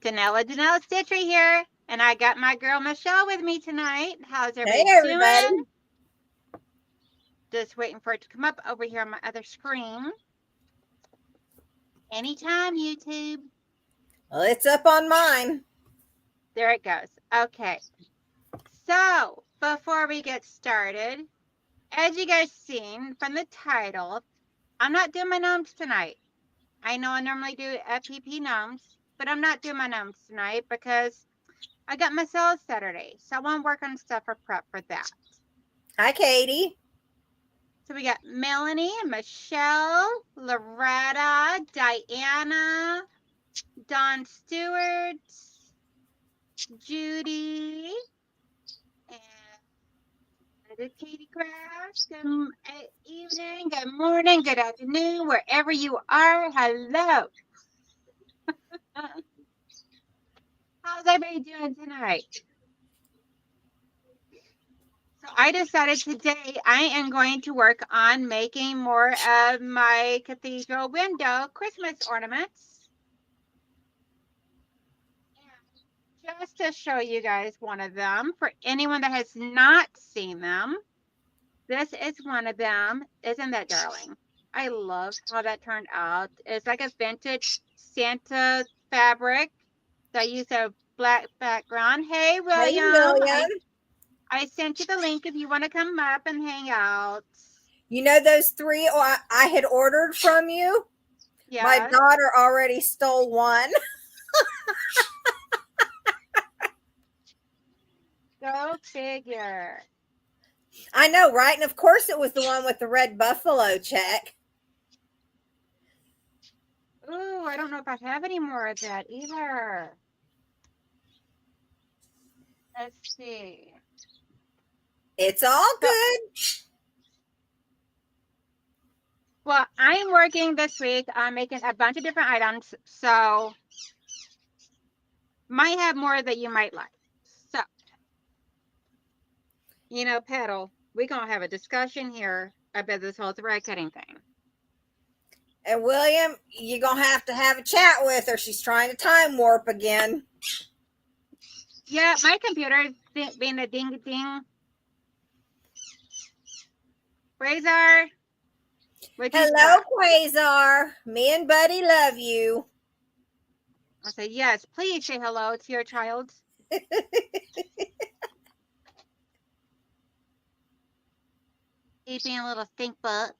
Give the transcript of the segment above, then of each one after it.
Donnellsstichery here, and I got my girl Michelle with me tonight. How's Hey, everybody everybody. doing? Just waiting for it to come up over here on my other screen. Anytime, YouTube. Well, it's up on mine. There it goes. Okay. So, before we get started, as you guys seen from the title, I'm not doing my gnomes tonight. I know I normally do FPP gnomes, but I'm not doing my gnomes tonight because I got my sales Saturday. So I want to work on stuff for prep for that. Hi, Katie. So we got Melanie, Michelle, Loretta, Diana, Don Stewart, Judy, and Katie Crash. Good evening, good morning, good afternoon, wherever you are. Hello. How's everybody doing tonight? So I decided today I am going to work on making more of my cathedral window Christmas ornaments. And just to show you guys one of them, for anyone that has not seen them, this is one of them. Isn't that darling? I love how that turned out. It's like a vintage Santa fabric that used a black background. Hey, Hey, William. William. I sent you the link if you want to come up and hang out. You know those three I had ordered from you? Yeah. My daughter already stole one. Go figure. I know, right? And of course it was the one with the red buffalo check. Ooh, I don't know if I have any more of that either. Let's see. It's all good. Well, I'm working this week on making a bunch of different items, so might have more that you might like. So, Petal, we're going to have a discussion here about this whole thread cutting thing. And William, you're going to have a chat with her. She's trying to time warp again. Yeah, my computer is being a ding-ding. Quasar. Hello, Quasar. Me and Buddy love you. I said, yes, please say hello to your child. He's being a little stink butt.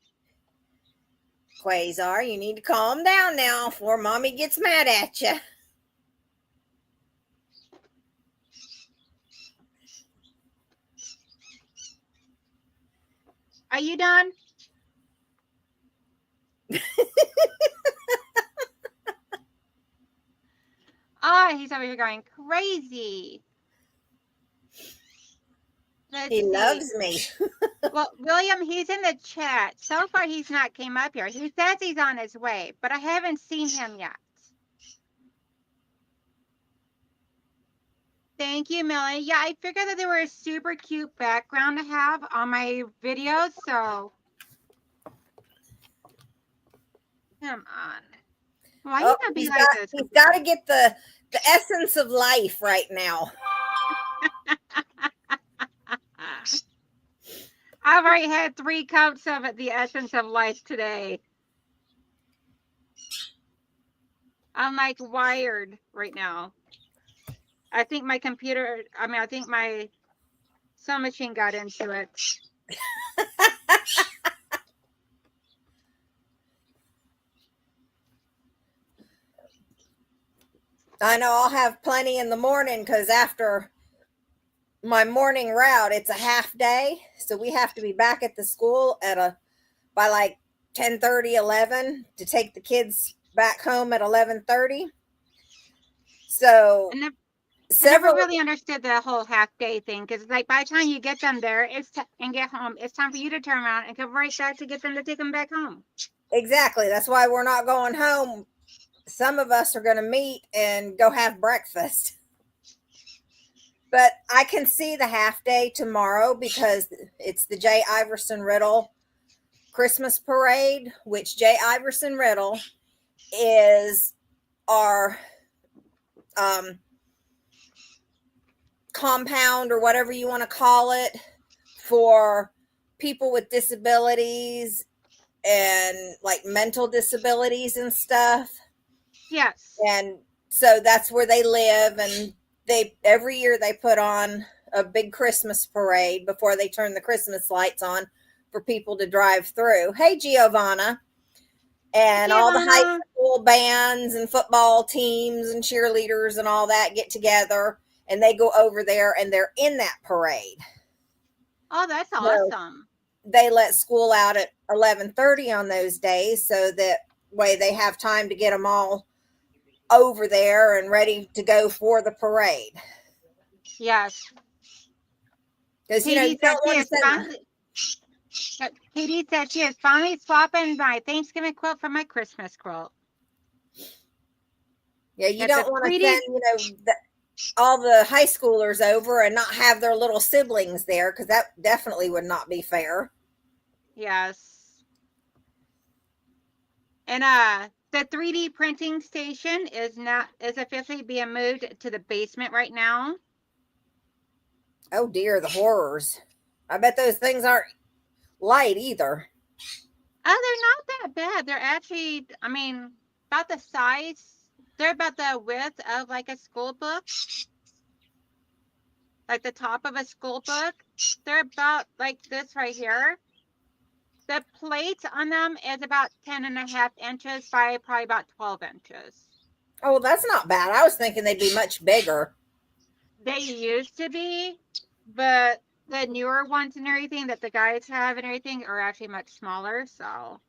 Quasar, you need to calm down now before Mommy gets mad at you. Are you done? He's over here going crazy. He loves me. Well, William, he's in the chat. So far, he's not came up here. He says he's on his way, but I haven't seen him yet. Thank you, Millie. Yeah, I figured that they were a super cute background to have on my videos, so come on. Why you gotta be like this? He's got to get the essence of life right now. I've already had 3 cups of it, the essence of life today. I'm like wired right now. I think my computer, I think my sewing machine got into it. I know I'll have plenty in the morning because after my morning route, it's a half day. So we have to be back at the school by like 10:30, 11 to take the kids back home at 11:30. So I never really understood the whole half day thing because it's like by the time you get them there and get home, it's time for you to turn around and come right back to get them to take them back home. Exactly. That's why we're not going home. Some of us are going to meet and go have breakfast. But I can see the half day tomorrow because it's the J. Iverson Riddle Christmas parade, which J. Iverson Riddle is our um, compound or whatever you want to call it for people with disabilities and like mental disabilities and stuff. Yes. And so that's where they live, and they every year they put on a big Christmas parade before they turn the Christmas lights on for people to drive through. Hey, Giovanna. And all the high Giovanna. school bands and football teams and cheerleaders and all that get together, and they go over there and they're in that parade. Oh, that's So awesome. they let school out at 11:30 on those days, so that way they have time to get them all over there and ready to go for the parade. Yes. Because you Katie said don't she want to is send the, finally. Katie said she is finally swapping my Thanksgiving quilt for my Christmas quilt. you It's a don't want to pretty. send all the high schoolers over and not have their little siblings there, because that definitely would not be fair. Yes. And the 3D printing station is officially being moved to the basement right now. Oh dear, the horrors. I bet those things aren't light either. Oh, they're not that bad. They're actually, I mean, about the size. They're about the width of like a school book, like the top of a school book. They're about like this right here. The plate on them is about 10.5 inches by probably about 12 inches. Oh, well, that's not bad. I was thinking they'd be much bigger. They used to be, but the newer ones and everything that the guys have and everything are actually much smaller. So,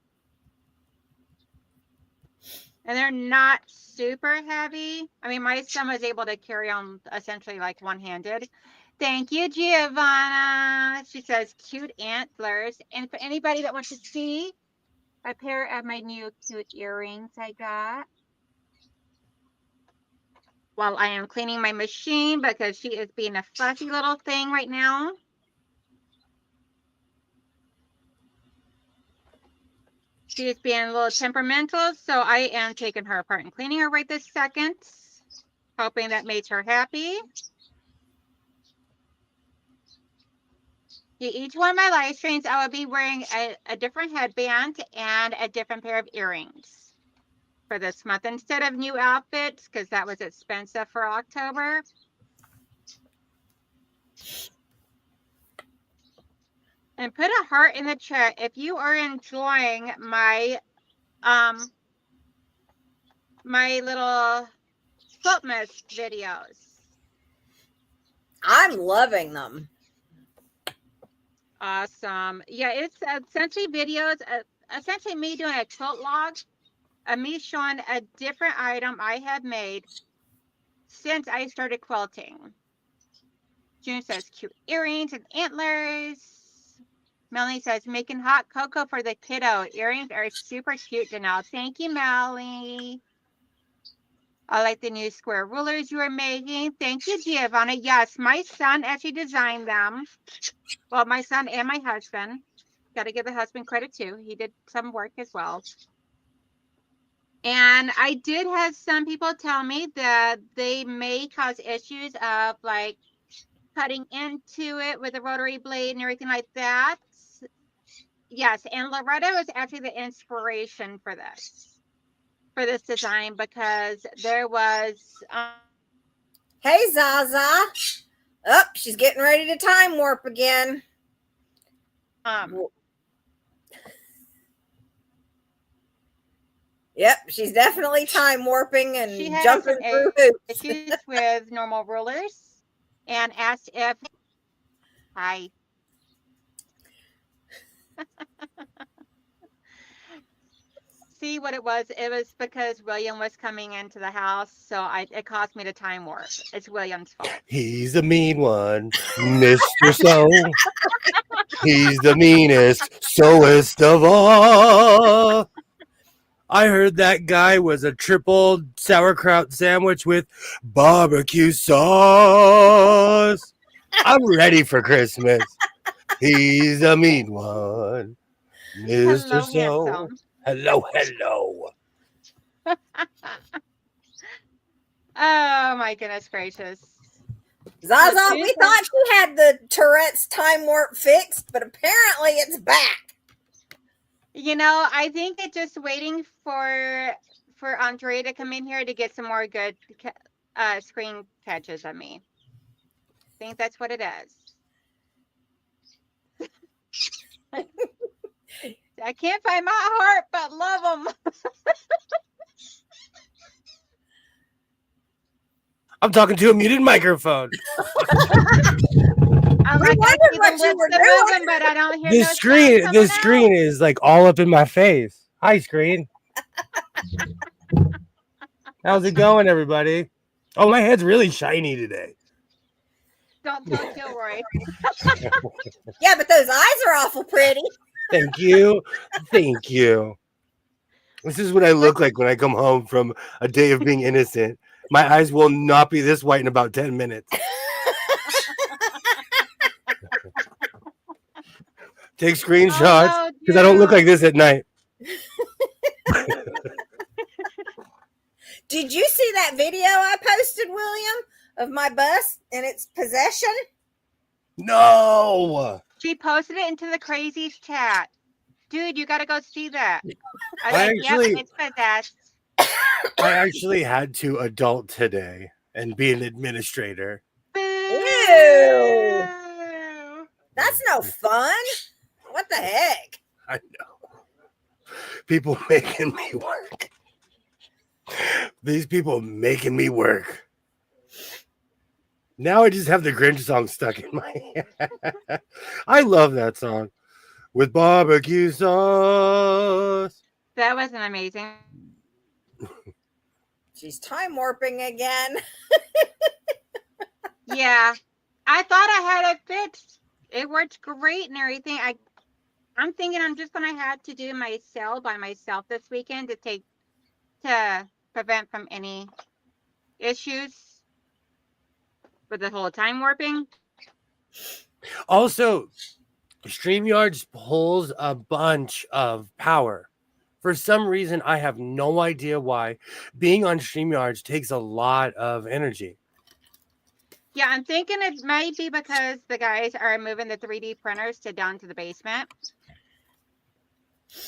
and they're not super heavy. I mean, my son was able to carry on essentially like one-handed. Thank you, Giovanna. She says cute antlers. And for anybody that wants to see a pair of my new cute earrings I got while I am cleaning my machine because she is being a fussy little thing right now. She is being a little temperamental, so I am taking her apart and cleaning her right this second, hoping that makes her happy. Each one of my live streams, I will be wearing a different headband and a different pair of earrings for this month instead of new outfits, because that was expensive for October. And put a heart in the chat if you are enjoying my my little Footmas videos. I'm loving them. Awesome. Yeah, it's essentially videos, essentially me doing a quilt log of me showing a different item I have made since I started quilting. June says cute earrings and antlers. Melanie says making hot cocoa for the kiddo. Earrings are super cute, Janelle. Thank you, Melanie. I like the new square rulers you are making. Thank you, Giovanna. Yes, my son actually designed them. Well, my son and my husband. Got to give the husband credit too. He did some work as well. And I did have some people tell me that they may cause issues of like cutting into it with a rotary blade and everything like that. Yes, and Loretta was actually the inspiration for this design because there was Hey, Zaza. Oh, she's getting ready to time warp again. Yep, she's definitely time warping and she had jumping some through hoops. issues with normal rulers and asked if I see what it was. It was because William was coming into the house, so it caused me to time warp. It's William's fault. He's the mean one, Mr. So. He's the meanest, soest of all. I heard that guy was a triple sauerkraut sandwich with barbecue sauce. I'm ready for Christmas. He's the mean one, Mr. Hello, So. handsome. Hello, hello. Oh my goodness gracious. Zaza, we thought she had the Tourette's time warp fixed, but apparently it's back. You know, I think it's just waiting for Andre to come in here to get some more good screen catches of me. I think that's what it is. I can't find my heart, but love them. I'm talking to a muted microphone. I'm We like, I wondered see what the you lips were are doing. moving, but I don't hear The no sound screen, coming the screen is like all up in my face. Hi, screen. How's it going, everybody? Oh, my head's really shiny today. Don't tell Kilroy. Yeah, but those eyes are awful pretty. Thank you. Thank you. This is what I look like when I come home from a day of being innocent. My eyes will not be this white in about 10 minutes. Take screenshots because I don't look like this at night. Did you see that video I posted, William, of my bus and its possession? No. She posted it into the crazies chat. Dude, you got to go see that. I actually, yep, it's possessed. I actually had to adult today and be an administrator. Ew. That's no fun. What the heck? I know. People making me work. These people making me work. Now I just have the Grinch song stuck in my head. I love that song. With barbecue sauce. That wasn't amazing. She's time warping again. Yeah. I thought I had it fixed. It worked great and everything. I'm thinking I'm just gonna have to do my cell by myself this weekend to prevent from any issues with the whole time warping. Also, StreamYard pulls a bunch of power. For some reason, I have no idea why. Being on StreamYard takes a lot of energy. Yeah, I'm thinking it might be because the guys are moving the 3D printers down to the basement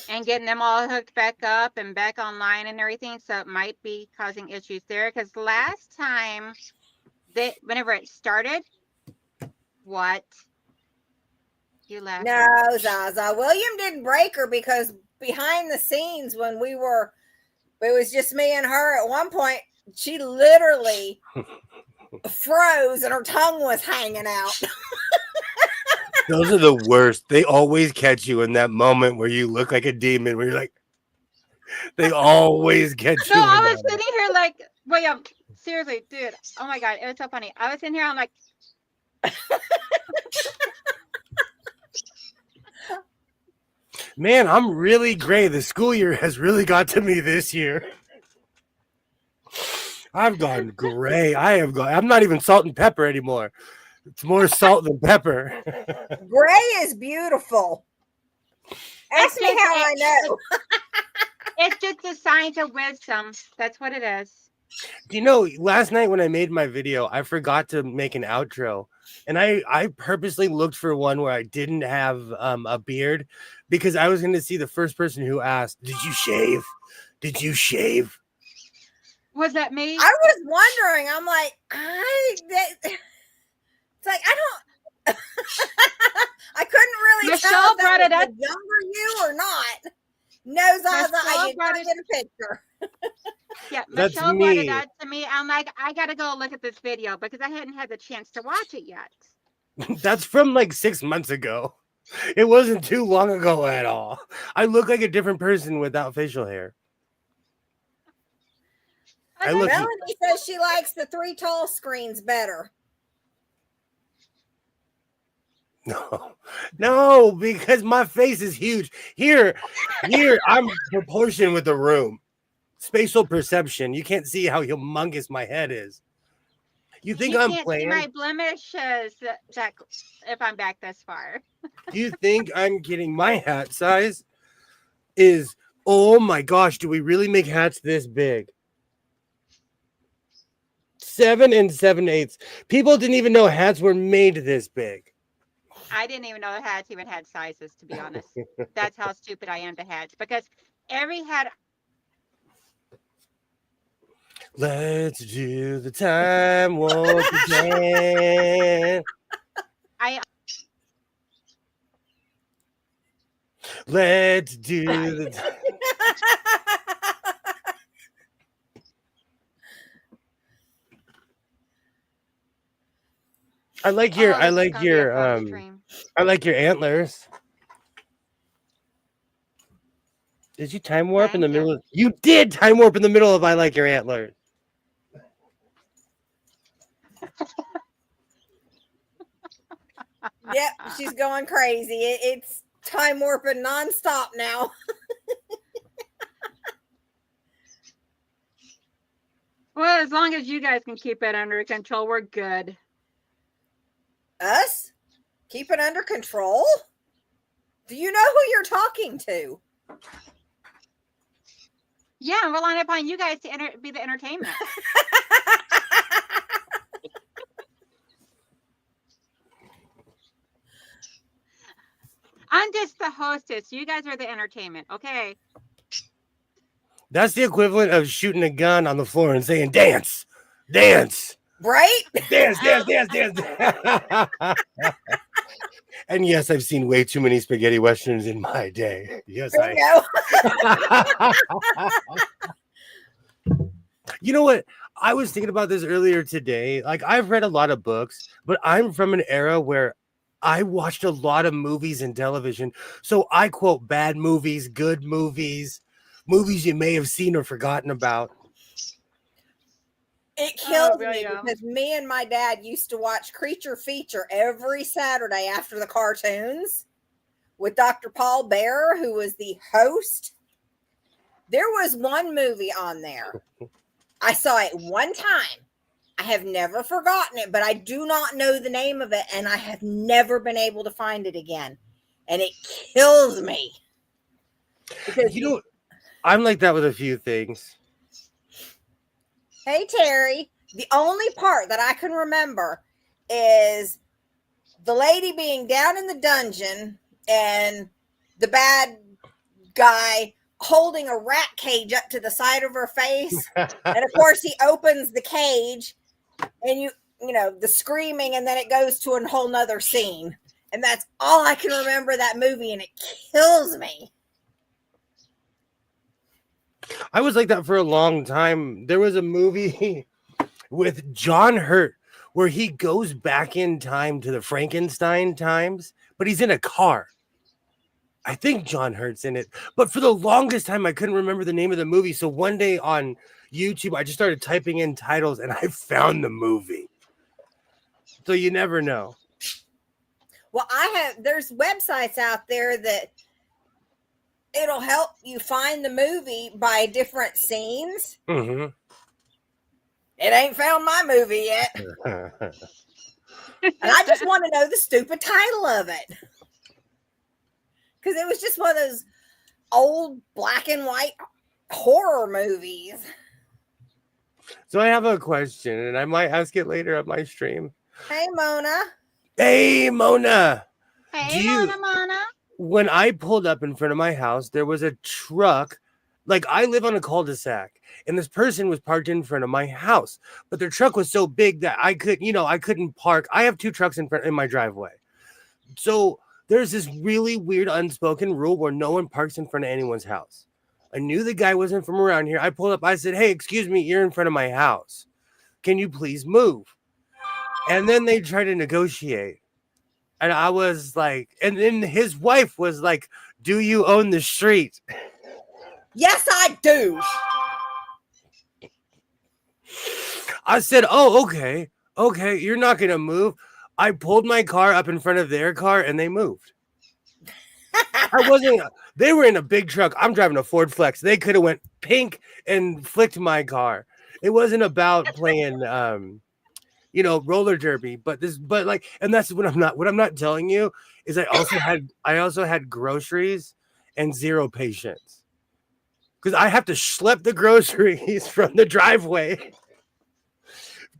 and getting them all hooked back up and back online and everything. So it might be causing issues there. Because last time, whenever it started, what? You left. No, Zaza. William didn't break her because behind the scenes when it was just me and her at one point, she literally froze and her tongue was hanging out. Those are the worst. They always catch you in that moment where you look like a demon, where you're like, they always catch you. No, I was sitting here like, wait, seriously, dude. Oh my God, it was so funny. I was in here, I'm like, man, I'm really gray. The school year has really got to me this year. I've gone gray. I'm not even salt and pepper anymore. It's more salt than pepper. Gray is beautiful. Ask me how I know. It's just a sign of wisdom. That's what it is. Do you know, last night when I made my video, I forgot to make an outro. And I purposely looked for one where I didn't have a beard because I was going to see the first person who asked, did you shave? Did you shave? Was that me? I was wondering. I'm like, it's like, I don't, I couldn't really Michelle tell if brought that it was up. the younger you or not. No, Zaza, I did not get a picture. Yeah, That's Michelle brought it me. up to me. I'm like, I gotta go look at this video because I hadn't had the chance to watch it yet. That's from like 6 months ago. It wasn't too long ago at all. I look like a different person without facial hair. Melanie says she likes the 3 tall screens better. No, because my face is huge. Here, I'm proportion with the room. Spatial perception. You can't see how humongous my head is. You think I'm playing? See my blemishes that if I'm back this far. Do you think I'm kidding? My hat size is, oh my gosh, do we really make hats this big? 7 7/8. People didn't even know hats were made this big. I didn't even know hats even had sizes, to be honest. That's how stupid I am to hats, because every hat. Let's do the time warp again. Let's do the. I like your antlers. Did you time warp in the middle? You did time warp in the middle of I like your antlers. Yep, she's going crazy. It's time warping nonstop now. Well, as long as you guys can keep it under control, we're good. Us? Keep it under control? Do you know who you're talking to? Yeah, I'm relying upon you guys to be the entertainment. I'm just the hostess. You guys are the entertainment, okay? That's the equivalent of shooting a gun on the floor and saying, dance, dance. Right? Dance, dance, dance, dance. And yes, I've seen way too many spaghetti westerns in my day. Yes, You know what? I was thinking about this earlier today. Like, I've read a lot of books, but I'm from an era where I watched a lot of movies and television. So I quote bad movies, good movies, movies you may have seen or forgotten about. It kills me because me and my dad used to watch Creature Feature every Saturday after the cartoons with Dr. Paul Bearer, who was the host. There was one movie on there. I saw it one time. I have never forgotten it, but I do not know the name of it, and I have never been able to find it again. And it kills me. Because I'm like that with a few things. Hey, Terry, the only part that I can remember is the lady being down in the dungeon and the bad guy holding a rat cage up to the side of her face. And of course, he opens the cage and you know, the screaming, and then it goes to a whole nother scene. And that's all I can remember that movie, and it kills me. I was like that for a long time. There was a movie with John Hurt where he goes back in time to the Frankenstein times, but he's in a car. I think John Hurt's in it, but for the longest time, I couldn't remember the name of the movie. So one day on YouTube, I just started typing in titles and I found the movie. So you never know. Well, there's websites out there that it'll help you find the movie by different scenes. Mm-hmm. It ain't found my movie yet. And I just want to know the stupid title of it. Because it was just one of those old black and white horror movies. So I have a question, and I might ask it later on my stream. Hey, Mona. Hey, Mona. Hey, Mona. When I pulled up in front of my house, there was a truck. Like, I live on a cul-de-sac, and this person was parked in front of my house, but their truck was so big that I couldn't park. I have two trucks in my driveway. So there's this really weird unspoken rule where no one parks in front of anyone's house. I knew the guy wasn't from around here. I pulled up. I said, hey, excuse me, you're in front of my house. Can you please move? And then they tried to negotiate. And I was like, and then his wife was like, do you own the street? Yes, I do. I said, oh, okay. Okay, you're not going to move. I pulled my car up in front of their car and they moved. They were in a big truck. I'm driving a Ford Flex. They could have went pink and flicked my car. It wasn't about playing, roller derby, and that's what I'm not telling you is I also had groceries and zero patience because I have to schlep the groceries from the driveway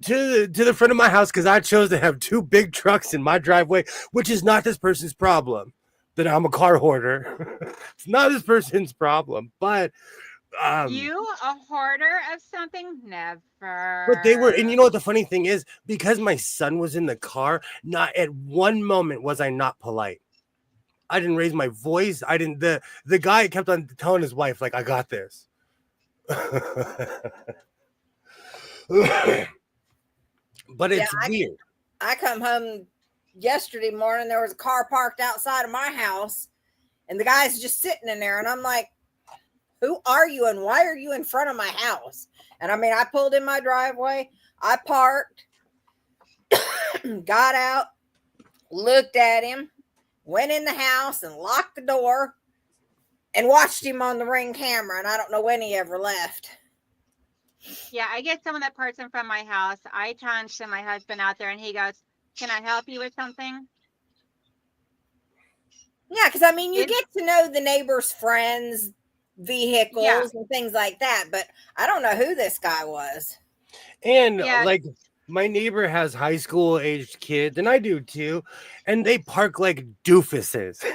to the front of my house because I chose to have 2 big trucks in my driveway, which is not this person's problem. That I'm a car hoarder. It's not this person's problem, but You a hoarder of something? Never. but they were, and you know what the funny thing is, because my son was in the car, not at one moment was I not polite. I didn't raise my voice. I didn't. The guy kept on telling his wife, like, I got this. But it's weird. I come home yesterday morning. There was a car parked outside of my house, and the guy's just sitting in there. And I'm like, who are you? And why are you in front of my house? And I mean, I pulled in my driveway. I parked, got out, looked at him, went in the house and locked the door and watched him on the Ring camera. And I don't know when he ever left. Yeah, I get someone that parks in front of my house. I challenged my husband out there and he goes, can I help you with something? Yeah, because I mean, you get to know the neighbor's friends, vehicles, and things like that. But I don't know who this guy was. And like, my neighbor has high school aged kids, and I do too, and they park like doofuses.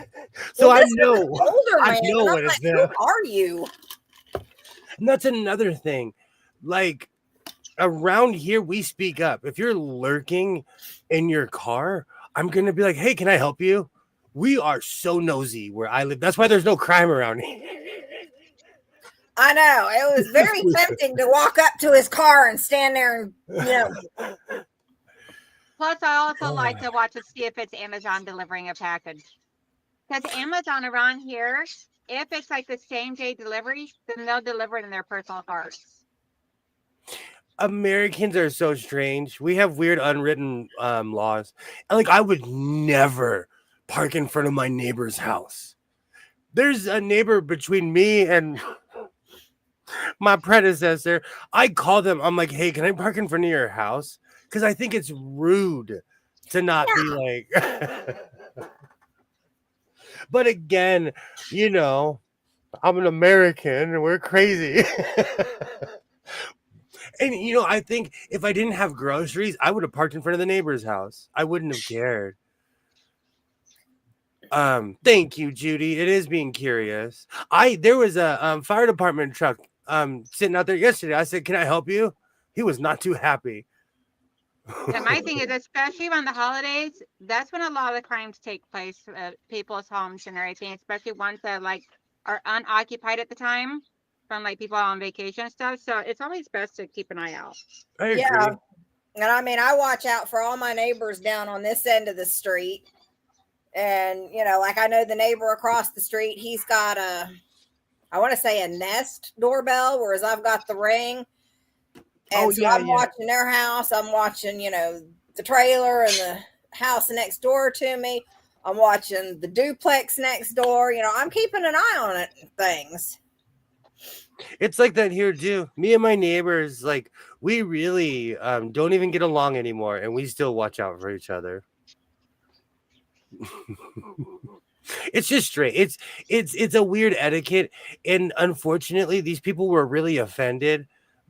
So I know, older man, I know what it's like, who are you? And that's another thing. Like, around here, we speak up. If you're lurking in your car, I'm gonna be like, "Hey, can I help you?" We are so nosy where I live. That's why there's no crime around here. I know. It was very tempting to walk up to his car and stand there and, you know. Plus, I also like to watch to see if it's Amazon delivering a package. Because Amazon around here, if it's like the same day delivery, then they'll deliver it in their personal cars. Americans are so strange. We have weird unwritten laws. And like, I would never park in front of my neighbor's house. There's a neighbor between me and my predecessor. I call them. I'm like, hey, can I park in front of your house? Because I think it's rude to not be like. But again, you know, I'm an American and we're crazy. And, you know, I think if I didn't have groceries, I would have parked in front of the neighbor's house. I wouldn't have cared. Thank you, Judy. It is being curious. There was a fire department truck sitting out there yesterday. I said, can I help you? He was not too happy. And my thing is, especially around the holidays, that's when a lot of the crimes take place at people's homes and everything, especially ones that like are unoccupied at the time from like people on vacation and stuff. So it's always best to keep an eye out. I agree. Yeah. And I mean, I watch out for all my neighbors down on this end of the street. And, you know, like I know the neighbor across the street, he's got I want to say a Nest doorbell, whereas I've got the Ring. And so I'm watching their house. I'm watching, you know, the trailer and the house next door to me. I'm watching the duplex next door. You know, I'm keeping an eye on it and things. It's like that here too. Me and my neighbors, like, we really don't even get along anymore, and we still watch out for each other. It's just straight. It's a weird etiquette, and unfortunately, these people were really offended.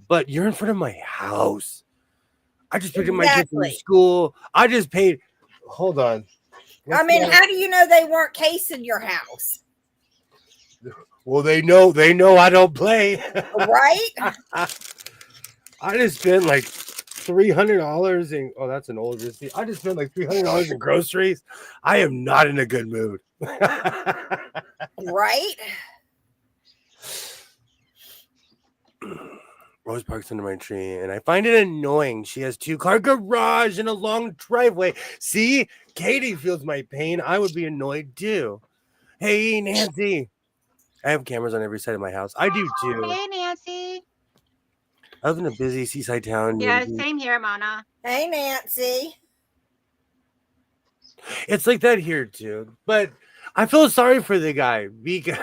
But you're in front of my house. I just picked up my kids from school. I just paid. Hold on. I mean, how do you know they weren't casing your house? Well, they know I don't play. Right? I just spent like $300 in. Oh, that's an old receipt. I just spent like $300 in groceries. I am not in a good mood. Right? Rose parks under my tree, and I find it annoying. She has 2-car garage and a long driveway. See, Katie feels my pain. I would be annoyed too. Hey, Nancy. I have cameras on every side of my house. I do too. Hey, Nancy. I live in a busy seaside town. Yeah, same here, Mona. Hey, Nancy. It's like that here too, but I feel sorry for the guy because.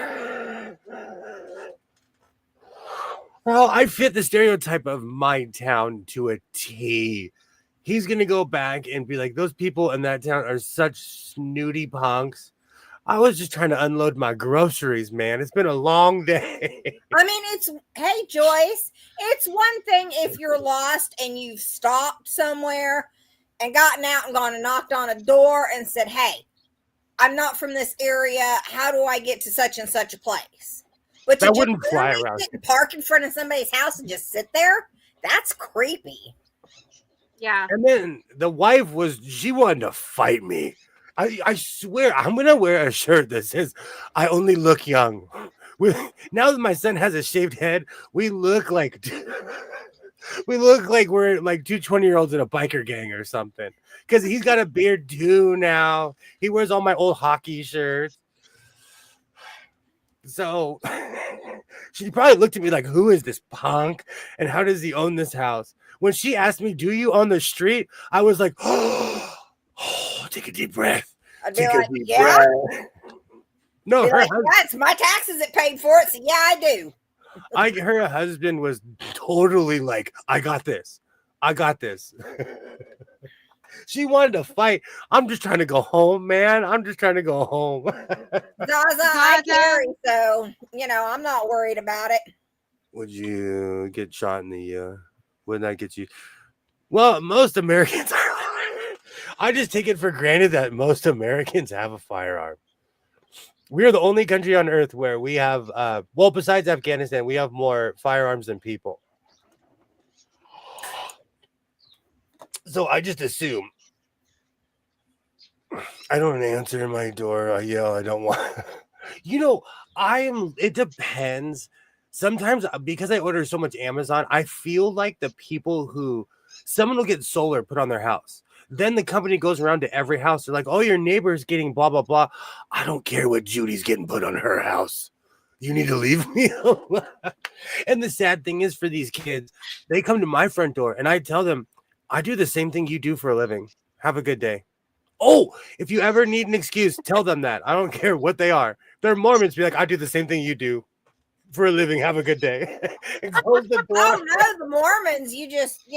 Well, I fit the stereotype of my town to a T. He's going to go back and be like, those people in that town are such snooty punks. I was just trying to unload my groceries, man. It's been a long day. I mean, hey, Joyce, It's one thing if you're lost and you've stopped somewhere and gotten out and gone and knocked on a door and said, "Hey, I'm not from this area. How do I get to such and such a place?" But to That just wouldn't fly around. sit and park in front of somebody's house and just sit there, that's creepy. Yeah. And then the wife she wanted to fight me. I swear, I'm going to wear a shirt that says, "I only look young." Now that my son has a shaved head, we look like we're like two 20-year-olds in a biker gang or something. Because he's got a beard too now. He wears all my old hockey shirts. So she probably looked at me like, "Who is this punk? And how does he own this house?" When she asked me, "Do you own the street?" I was like, "Oh, take a deep breath. I'd be Take a like, deep "Yeah." breath." No, Be her like, "Yeah, it's my taxes that paid for it, so yeah, I do." her husband was totally like, "I got this. I got this." She wanted to fight. I'm just trying to go home, man. I'm just trying to go home. Zaza, I carry, so I'm not worried about it. Would you get shot in the wouldn't that get you? Well, most Americans are. I just take it for granted that most Americans have a firearm. We are the only country on earth where we have well, besides Afghanistan, we have more firearms than people. So I just assume I don't answer my door. I yell. I don't want. It depends. Sometimes because I order so much Amazon, I feel like the people someone will get solar put on their house. Then the company goes around to every house. They're like, "Oh, your neighbor's getting blah, blah, blah." I don't care what Judy's getting put on her house. You need to leave me alone. And the sad thing is for these kids, they come to my front door and I tell them, "I do the same thing you do for a living. Have a good day." Oh, if you ever need an excuse, tell them that. I don't care what they are. They're Mormons. Be like, "I do the same thing you do for a living. Have a good day." And close the door. Oh no, the Mormons, you just,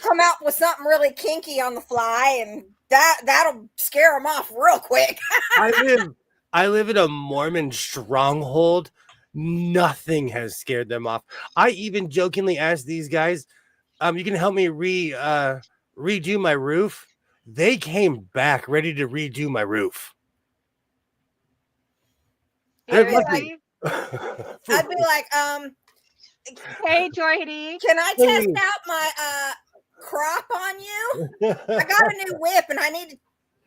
come out with something really kinky on the fly and that'll scare them off real quick. I live in a Mormon stronghold. Nothing has scared them off. I even jokingly asked these guys, "You can help me redo my roof." They came back ready to redo my roof. I'd be like, "Hey, Joydy, can I test out my crop on you? I got a new whip and I need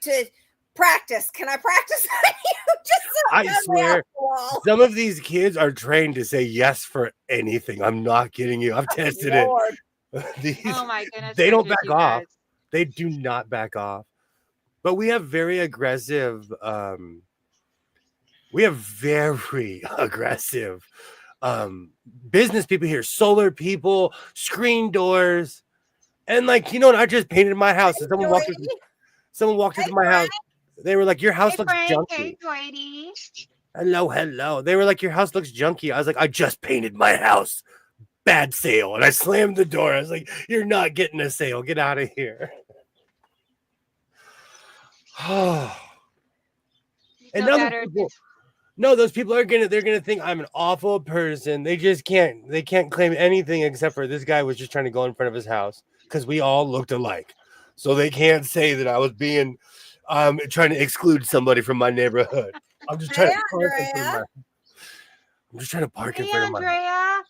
to practice. Can I practice on you?" Just so I swear, some of these kids are trained to say yes for anything. I'm not kidding you. I've tested it. oh my goodness, they don't back off. They do not back off. But we have very aggressive business people here, solar people, screen doors, and I just painted my house. And someone walked into my house. They were like, "Your house looks junky." Hey, Joydy. Hello. They were like, "Your house looks junky." I was like, "I just painted my house. Bad sale." And I slammed the door. I was like, "You're not getting a sale. Get out of here." And now those people they're gonna think I'm an awful person. They can't claim anything except for this guy was just trying to go in front of his house because we all looked alike. So they can't say that I was being trying to exclude somebody from my neighborhood. I'm just trying to park in front of my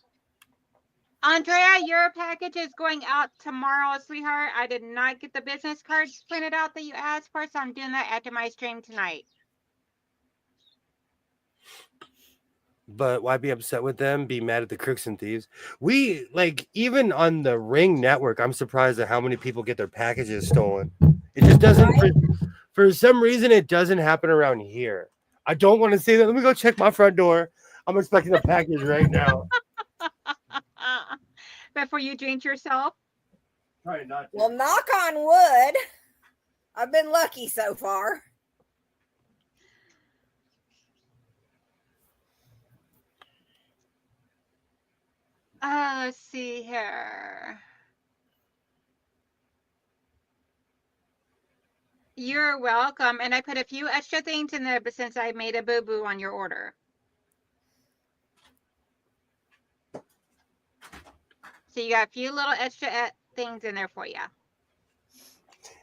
Andrea, your package is going out tomorrow, sweetheart. I did not get the business cards printed out that you asked for, so I'm doing that after my stream tonight. But why be upset with them? Be mad at the crooks and thieves. We even on the Ring network, I'm surprised at how many people get their packages stolen. It just doesn't for some reason it doesn't happen around here. I don't want to say that. Let me go check my front door. I'm expecting a package right now. Before you drink yourself? Probably not. Well, knock on wood. I've been lucky so far. Let's see here. You're welcome. And I put a few extra things in there, but since I made a boo-boo on your order. So you got a few little extra things in there for you.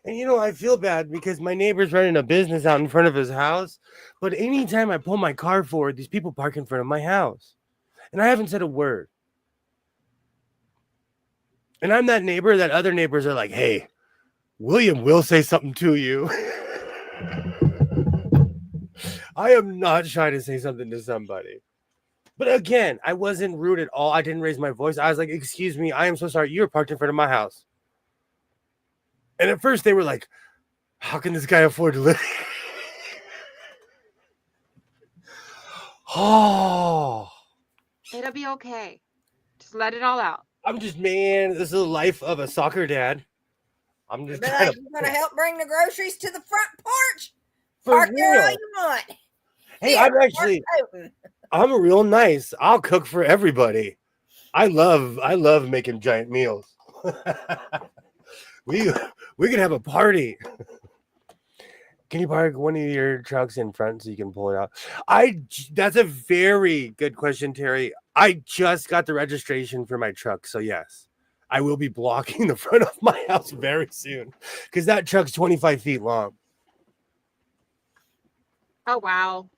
And you know, I feel bad because my neighbor's running a business out in front of his house. But anytime I pull my car forward, these people park in front of my house. And I haven't said a word. And I'm that neighbor that other neighbors are like, hey, William will say something to you. I am not shy to say something to somebody. But again, I wasn't rude at all. I didn't raise my voice. I was like, excuse me, I am so sorry. You're parked in front of my house. And at first they were like, how can this guy afford to live? Oh, It'll be okay. Just let it all out. I'm just, man, this is the life of a soccer dad. I'm just Be kind like, of you want to help bring the groceries to the front porch? for Park there all real. you want. Hey, Here, I'm actually, I'm real nice. I'll cook for everybody. I love making giant meals. we can have a party. Can you park one of your trucks in front so you can pull it out? That's a very good question, Terry. I just got the registration for my truck, so yes, I will be blocking the front of my house very soon because that truck's 25 feet long. Oh, wow.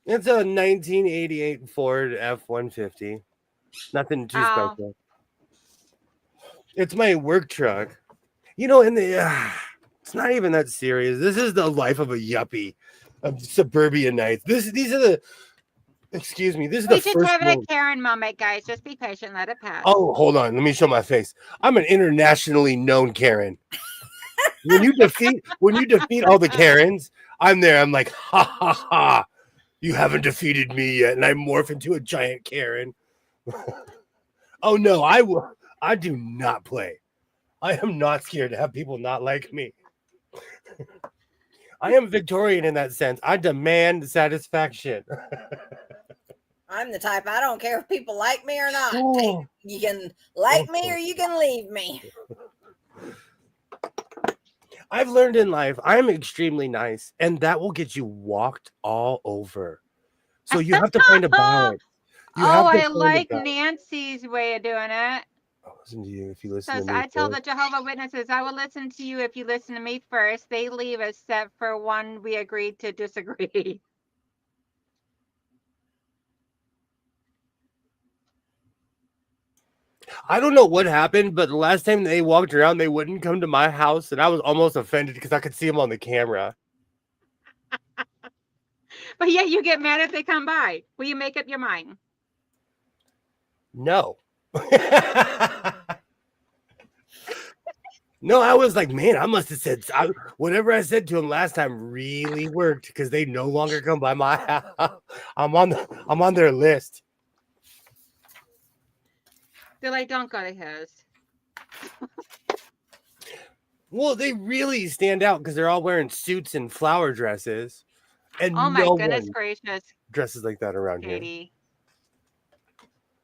It's a 1988 Ford F-150. Nothing too special. It's my work truck. You know, it's not even that serious. This is the life of a yuppie, of suburbanites. These are the. Excuse me. This is We the just first having one. a Karen moment, guys. Just be patient. Let it pass. Oh, hold on. Let me show my face. I'm an internationally known Karen. When you defeat all the Karens, I'm there. I'm like, ha ha ha. You haven't defeated me yet, and I morph into a giant Karen. Oh no, I do not play. I am not scared to have people not like me. I am Victorian in that sense. I demand satisfaction. I'm the type, I don't care if people like me or not. Oh. You can like me or you can leave me. I've learned in life, I'm extremely nice, and that will get you walked all over. So you have to find a balance. I like Nancy's way of doing it. I'll listen to you if you listen Because to me. I tell the Jehovah Witnesses, I will listen to you if you listen to me first. They leave except for one we agreed to disagree. I don't know what happened, but the last time they walked around, they wouldn't come to my house, and I was almost offended because I could see them on the camera. But yeah, you get mad if they come by. Will you make up your mind? No. No, I was like, man, I must have said whatever I said to them last time really worked because they no longer come by my house. I'm on their list. They're like, don't go to his. Well, they really stand out because they're all wearing suits and flower dresses. And oh my goodness gracious. Dresses like that around Katie.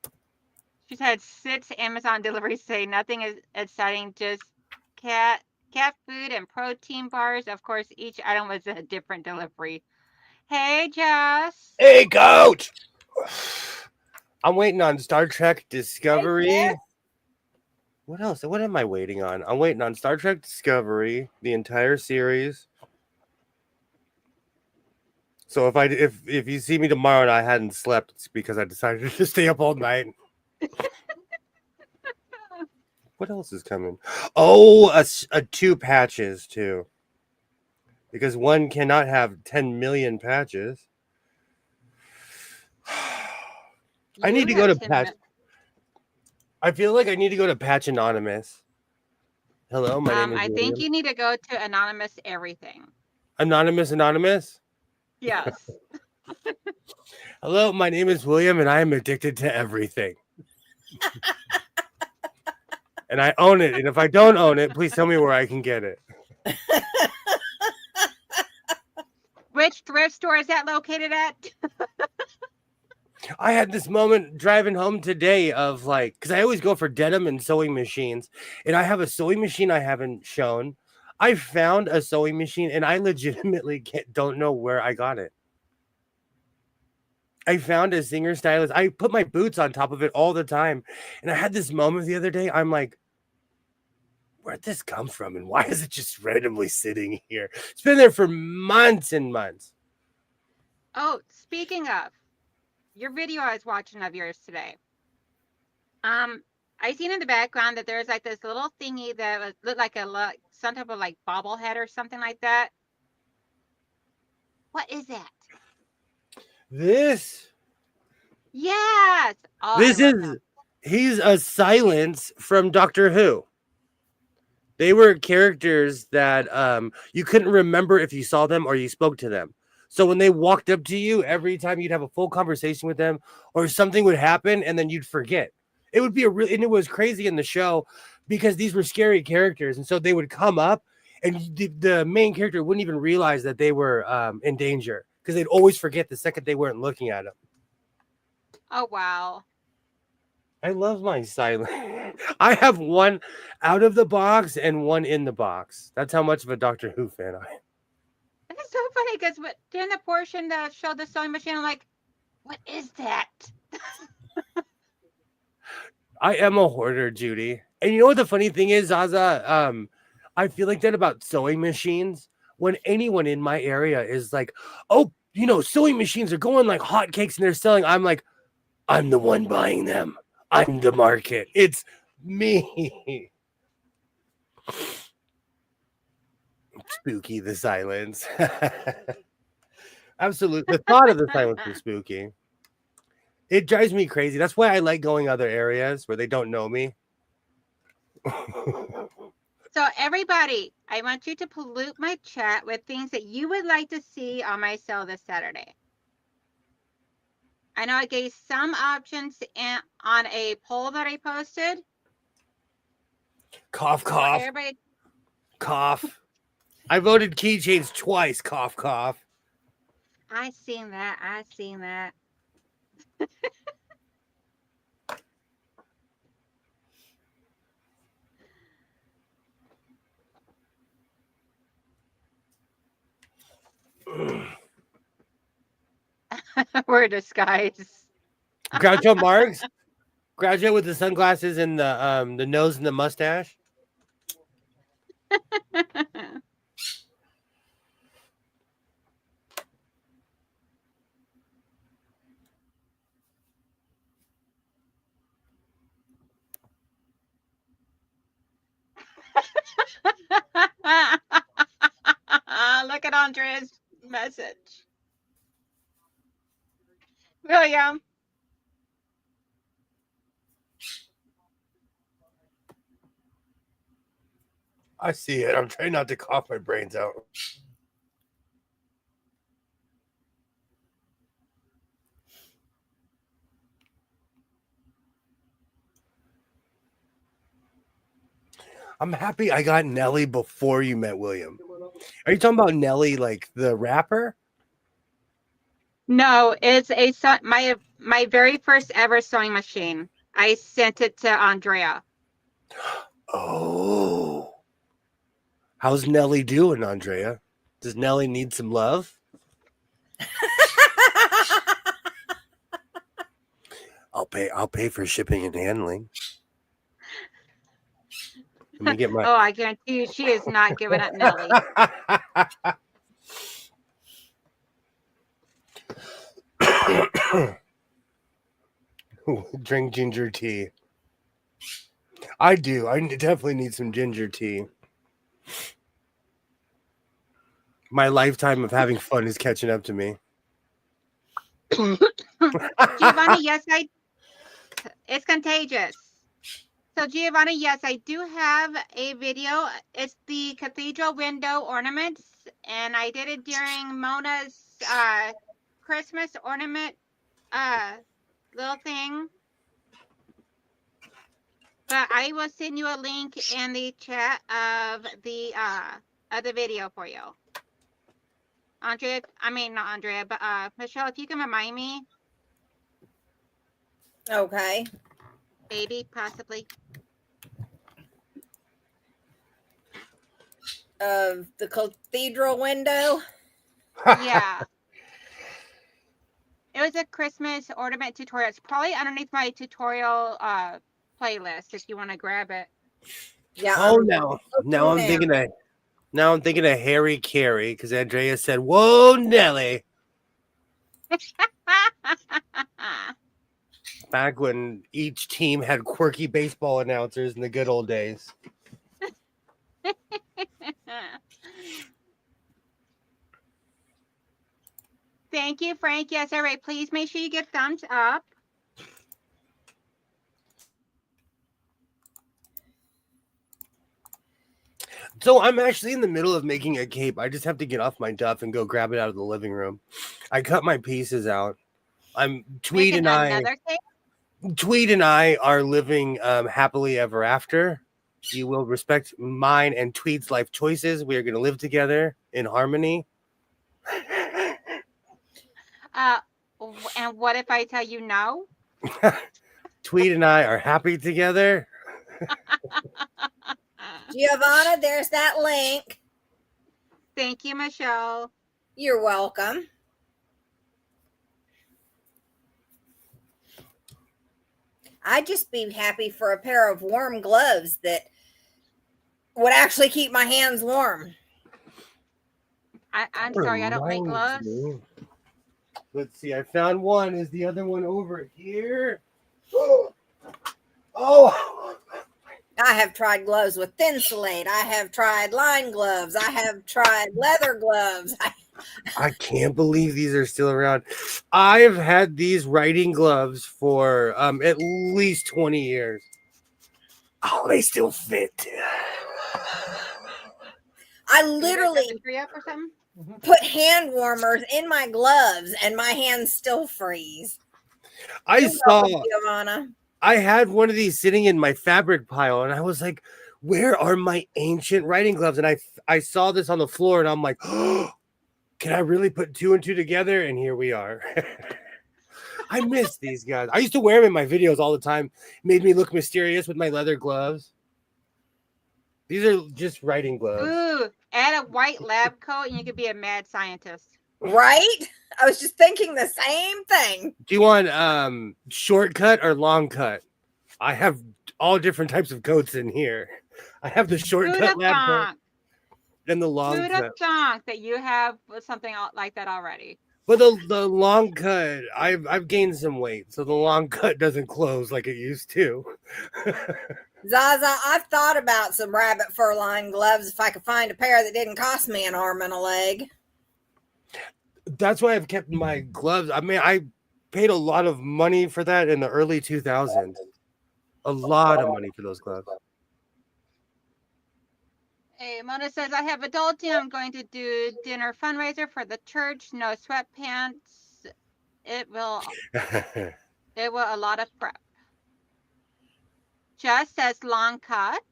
Here. She's had 6 Amazon deliveries say nothing is exciting, just cat food and protein bars. Of course, each item was a different delivery. Hey, Jess. Hey, Coach. I'm waiting on Star Trek Discovery. Hey, what else? What am I waiting on? I'm waiting on Star Trek Discovery, the entire series. So if you see me tomorrow and I hadn't slept, it's because I decided to stay up all night. What else is coming? Oh, a 2 patches too. Because one cannot have 10 million patches. I need to go to Patch. I feel like I need to go to Patch Anonymous. Hello, my name is I think you need to go to Anonymous Everything. Anonymous? Yes. Hello, my name is William, and I am addicted to everything. And I own it. And if I don't own it, please tell me where I can get it. Which thrift store is that located at? I had this moment driving home today of like, because I always go for denim and sewing machines, and I have a sewing machine I haven't shown. I found a sewing machine, and I legitimately don't know where I got it. I found a singer stylist. I put my boots on top of it all the time. And I had this moment the other day. I'm like, where'd this come from? And why is it just randomly sitting here? It's been there for months and months. Oh, speaking of your video I was watching of yours today. I seen in the background that there's like this little thingy that looked like some type of like bobblehead or something like that. What is that? This Yes. Oh, I This love is him. he's a Silence from Doctor Who. They were characters that you couldn't remember if you saw them or you spoke to them. So when they walked up to you, every time you'd have a full conversation with them, or something would happen, and then you'd forget. It would be and it was crazy in the show because these were scary characters, and so they would come up, and the main character wouldn't even realize that they were in danger because they'd always forget the second they weren't looking at them. Oh, wow. I love my silent. I have one out of the box and one in the box. That's how much of a Doctor Who fan I am. It's so funny because during the portion that showed the sewing machine, I'm like, what is that? I am a hoarder, Judy. And you know what the funny thing is, Zaza? I feel like that about sewing machines. When anyone in my area is like, oh, sewing machines are going like hotcakes and they're selling, I'm like, I'm the one buying them. I'm the market. It's me. Spooky, the silence. Absolutely. The thought of the silence is spooky. It drives me crazy. That's why I like going other areas where they don't know me. So everybody, I want you to pollute my chat with things that you would like to see on my sale this Saturday. I know I gave some options on a poll that I posted. Cough, cough. Everybody... Cough. I voted keychains twice. Cough, cough. I seen that. We're a disguise. Groucho Marx. Graduate with the sunglasses and the nose and the mustache. Look at Andrea's message. William. I see it. I'm trying not to cough my brains out. I'm happy I got Nelly before you met William. Are you talking about Nelly, like the rapper? No, it's my very first ever sewing machine. I sent it to Andrea. Oh. How's Nelly doing, Andrea? Does Nelly need some love? I'll pay for shipping and handling. Let me get my... Oh, I guarantee you she is not giving up Nelly. Drink ginger tea. I do. I definitely need some ginger tea. My lifetime of having fun is catching up to me. Giovanni, yes, it's contagious. So Giovanni, yes, I do have a video. It's the cathedral window ornaments, and I did it during Mona's Christmas ornament little thing. But I will send you a link in the chat of the video for you. Andrea, I mean not Andrea, but Michelle, if you can remind me. Okay. Maybe, possibly. Of the cathedral window. Yeah. It was a Christmas ornament tutorial. It's probably underneath my tutorial playlist if you want to grab it. Yeah. Oh, now I'm thinking of Harry Carey because Andrea said, "Whoa, Nelly." Back when each team had quirky baseball announcers in the good old days. Thank you, Frank. Yes, all right. Please make sure you get thumbs up. So I'm actually in the middle of making a cape. I just have to get off my duff and go grab it out of the living room. I cut my pieces out. Tweed Making and I another cake? Tweed and I are living happily ever after. You will respect mine and Tweed's life choices. We are going to live together in harmony. And what if I tell you no? Tweed and I are happy together. Giovanna, there's that link. Thank you, Michelle. You're welcome. I'd just be happy for a pair of warm gloves that would actually keep my hands warm. I'm sorry, I don't make gloves. Let's see, I found one. Is the other one over here? Oh! I have tried gloves with Thinsulate. I have tried line gloves. I have tried leather gloves. I can't believe these are still around. I've had these writing gloves for at least 20 years. Oh, they still fit. I literally put hand warmers in my gloves and my hands still freeze. I saw Giovanna. I had one of these sitting in my fabric pile and I was like, where are my ancient writing gloves? And I saw this on the floor and I'm like, oh, can I really put two and two together? And here we are. I miss these guys. I used to wear them in my videos all the time. It made me look mysterious with my leather gloves. These are just writing gloves. Ooh, add a white lab coat and you could be a mad scientist. Right? I was just thinking the same thing. Do you want shortcut or long cut? I have all different types of coats in here. I have the shortcut lab coat and the long cut. That you have something like that already. But the long cut, I've gained some weight, so the long cut doesn't close like it used to. Zaza, I've thought about some rabbit fur lined gloves if I could find a pair that didn't cost me an arm and a leg. That's why I've kept my gloves. I mean, I paid a lot of money for that in the early 2000s. A lot of money for those gloves. Hey, Mona says, I have adulting. I'm going to do dinner fundraiser for the church. No sweatpants. It will a lot of prep. Just says long cut.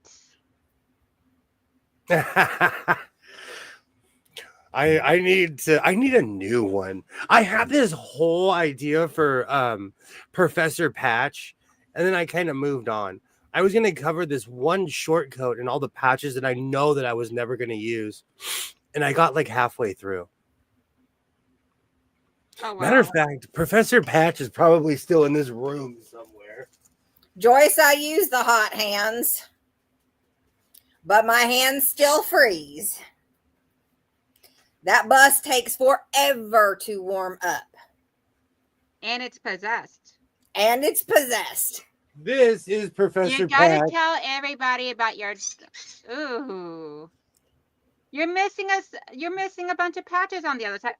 I need a new one. I have this whole idea for Professor Patch, and then I kind of moved on. I was going to cover this one short coat and all the patches that I know that I was never going to use. And I got like halfway through. Oh, wow. Matter of fact, Professor Patch is probably still in this room somewhere. Joyce, I use the hot hands, but my hands still freeze. That bus takes forever to warm up. And it's possessed. This is Professor You gotta Patch. tell everybody about your. Ooh, you're missing us. You're missing a bunch of patches on the other side.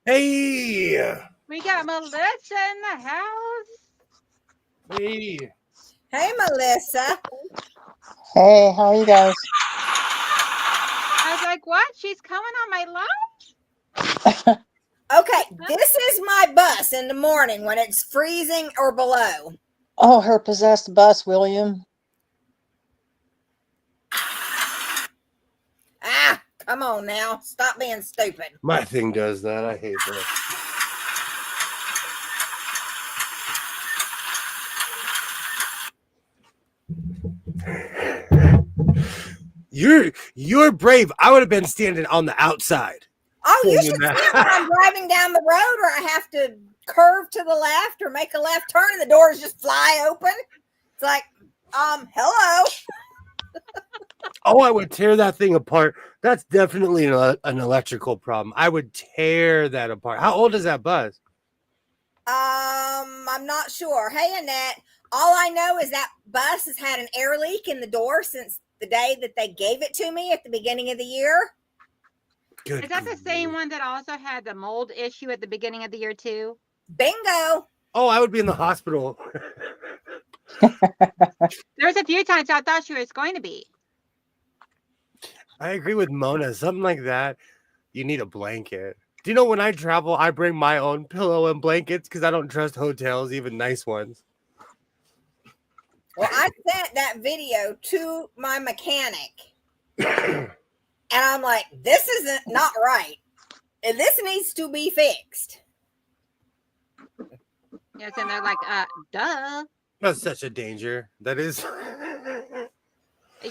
Hey, we got Melissa in the house. hey, Melissa. Hey, how are you guys? I was like, what? She's coming on my live? Okay, this is my bus in the morning when it's freezing or below. Oh, her possessed bus, William. Ah, come on now. Stop being stupid. my thing does that. I hate that. You're brave. I would have been standing on the outside. Oh, you Send should him see it when I'm that. driving down the road or I have to curve to the left or make a left turn and the doors just fly open. It's like, hello. Oh, I would tear that thing apart. That's definitely an electrical problem. I would tear that apart. How old is that bus? I'm not sure. Hey, Annette, all I know is that bus has had an air leak in the door since the day that they gave it to me at the beginning of the year. Good. Is that the same grief. one that also had the mold issue at the beginning of the year too? Bingo. Oh, I would be in the hospital. There was a few times I thought she was going to be. I agree with Mona. Something like that, you need a blanket. Do you know when I travel, I bring my own pillow and blankets because I don't trust hotels, even nice ones. Well, I sent that video to my mechanic and I'm like, this isn't not right. And this needs to be fixed. Yes, and they're like, duh. That's such a danger. That is.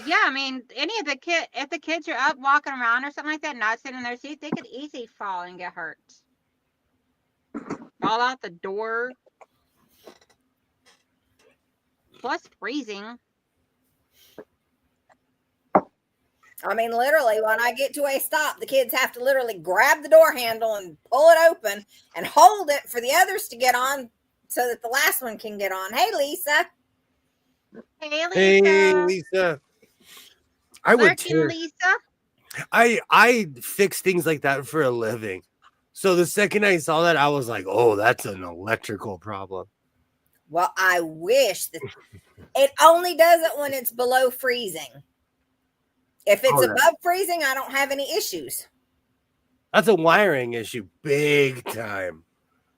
Yeah, I mean, any of the if the kids are up walking around or something like that, not sitting in their seat, they could easily fall and get hurt. Fall out the door. Plus freezing. I mean, literally, when I get to a stop, the kids have to literally grab the door handle and pull it open and hold it for the others to get on so that the last one can get on. Hey, Lisa. Hey, Lisa. Hey, Lisa. I would Lurking tear. Lisa. I fix things like that for a living. So the second I saw that, I was like, "Oh, that's an electrical problem." Well, I wish that it only does it when it's below freezing. If it's Oh, yeah. above freezing, I don't have any issues. That's a wiring issue, big time.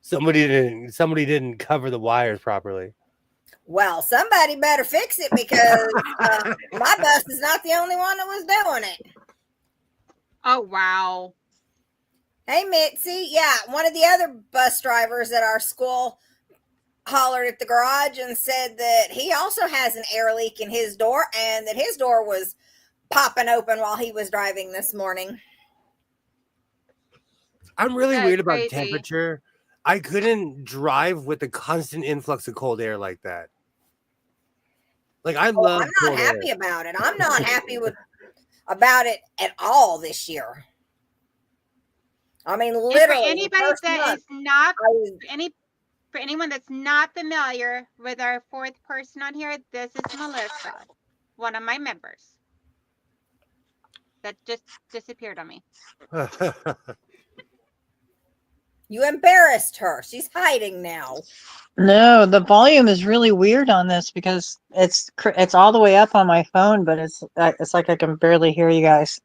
Somebody didn't cover the wires properly. Well, somebody better fix it because my bus is not the only one that was doing it. Oh, wow. Hey, Mitzi. Yeah, one of the other bus drivers at our school hollered at the garage and said that he also has an air leak in his door and that his door was popping open while he was driving this morning. I'm really That is weird about crazy. temperature. I couldn't drive with a constant influx of cold air like that. Like I love I'm not cold happy air. about it. I'm not happy about it at all this year. I mean, And for literally, the anybody first that month, is not, I was, for anyone that's not familiar with our fourth person on here, this is Melissa, one of my members that just disappeared on me. you embarrassed her. She's hiding now. No, the volume is really weird on this because it's all the way up on my phone, but it's like I can barely hear you guys.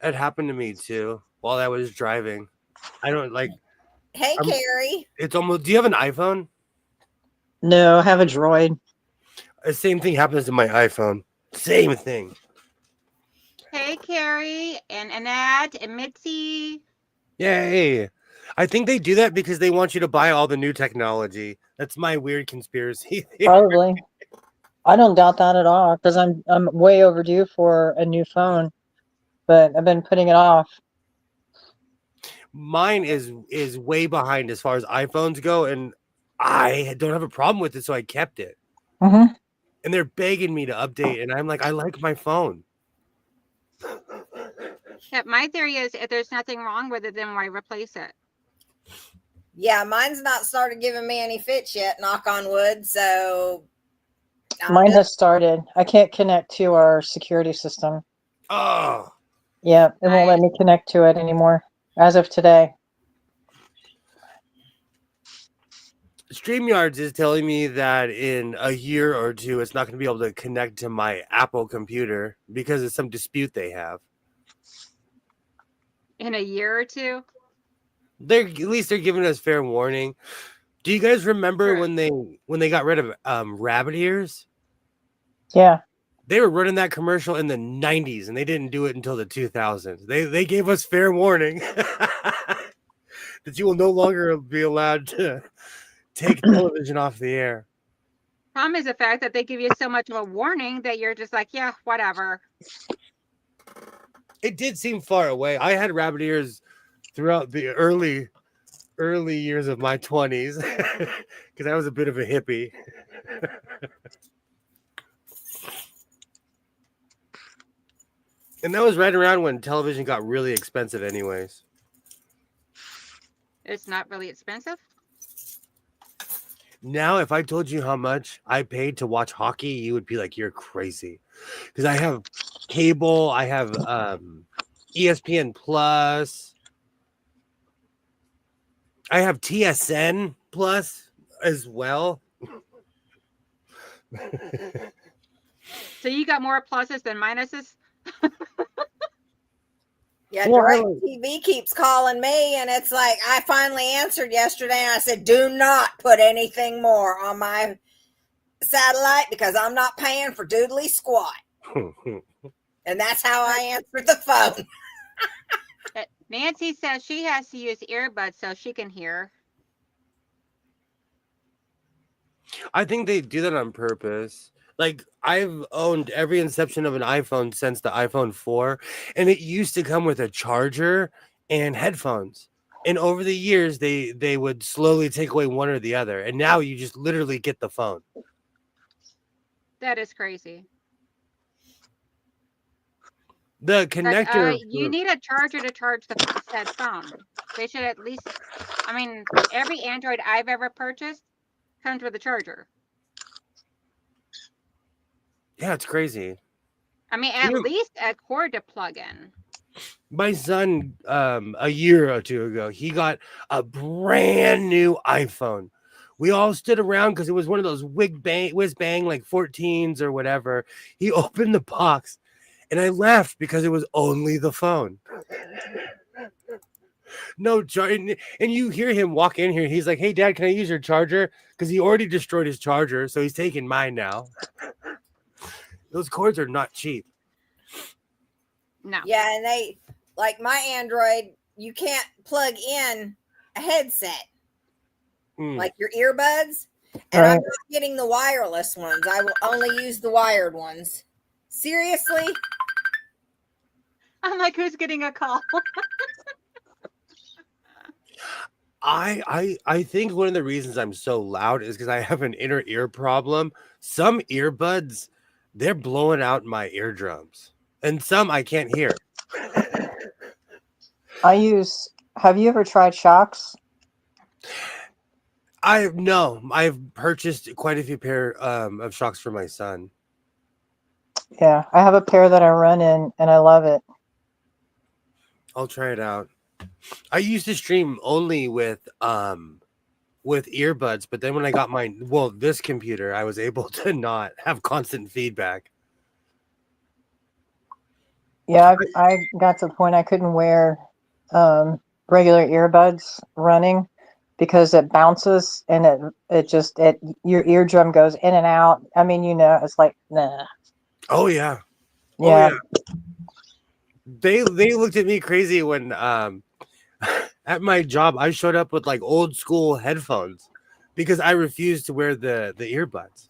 It happened to me too while I was driving. I don't like. Hey, Carrie. It's almost. Do you have an iPhone? No, I have a Droid. The same thing happens to my iPhone. Same thing. Hey, Carrie and Annette and Mitzi. Yay! I think they do that because they want you to buy all the new technology. That's my weird conspiracy theory. Probably. I don't doubt that at all because I'm way overdue for a new phone, but I've been putting it off. Mine is way behind as far as iPhones go, and I don't have a problem with it, so I kept it. Mm-hmm. And they're begging me to update, and I'm like, I like my phone. Yeah, my theory is if there's nothing wrong with it, then why replace it? Yeah, mine's not started giving me any fits yet, knock on wood. So Mine has started. I can't connect to our security system. Oh, Yeah, it won't let me connect to it anymore as of today. StreamYards is telling me that in a year or two, it's not going to be able to connect to my Apple computer because of some dispute they have. In a year or two? At least they're giving us fair warning. Do you guys remember Sure. when they got rid of rabbit ears? Yeah. They were running that commercial in the 90s and they didn't do it until the 2000s. They gave us fair warning that you will no longer be allowed to take television off the air. Problem is the fact that they give you so much of a warning that you're just like, yeah, whatever. It did seem far away. I had rabbit ears throughout the early years of my 20s because I was a bit of a hippie. And that was right around when television got really expensive anyways. It's not really expensive. Now, if I told you how much I paid to watch hockey, you would be like, you're crazy. Because I have cable, I have ESPN Plus, I have TSN Plus as well. So you got more pluses than minuses. Yeah, Well, DirecTV keeps calling me, and it's like I finally answered yesterday, and I said, "Do not put anything more on my satellite because I'm not paying for doodly squat." And that's how I answered the phone. Nancy says she has to use earbuds so she can hear. I think they do that on purpose. Like I've owned every inception of an iPhone since the iPhone 4, and it used to come with a charger and headphones. And over the years, they would slowly take away one or the other, and now you just literally get the phone. That is crazy. The connector. You need a charger to charge the said phone. They should at least. I mean, every Android I've ever purchased comes with a charger. Yeah, it's crazy. I mean, at least a cord to plug in. My son, a year or two ago, he got a brand new iPhone. We all stood around because it was one of those whiz bang like 14s or whatever. He opened the box, and I laughed because it was only the phone. No charger, and you hear him walk in here. He's like, "Hey, Dad, can I use your charger?" Because he already destroyed his charger, so he's taking mine now. Those cords are not cheap. No. Yeah, and they like my Android, you can't plug in a headset like your earbuds. And I'm not getting the wireless ones. I will only use the wired ones. Seriously? I'm like, who's getting a call? I think one of the reasons I'm so loud is because I have an inner ear problem. Some earbuds, they're blowing out my eardrums, and some I can't hear. Have you ever tried Shocks? I've purchased quite a few pair of Shocks for my son. Yeah, I have a pair that I run in, and I love it. I'll try it out. I used to stream only with earbuds, but then when I got this computer, I was able to not have constant feedback. Yeah, I got to the point I couldn't wear regular earbuds running because it bounces and your eardrum goes in and out. I mean, it's like nah. Oh yeah. Yeah. Oh, yeah. They looked at me crazy when at my job I showed up with like old school headphones because I refused to wear the earbuds.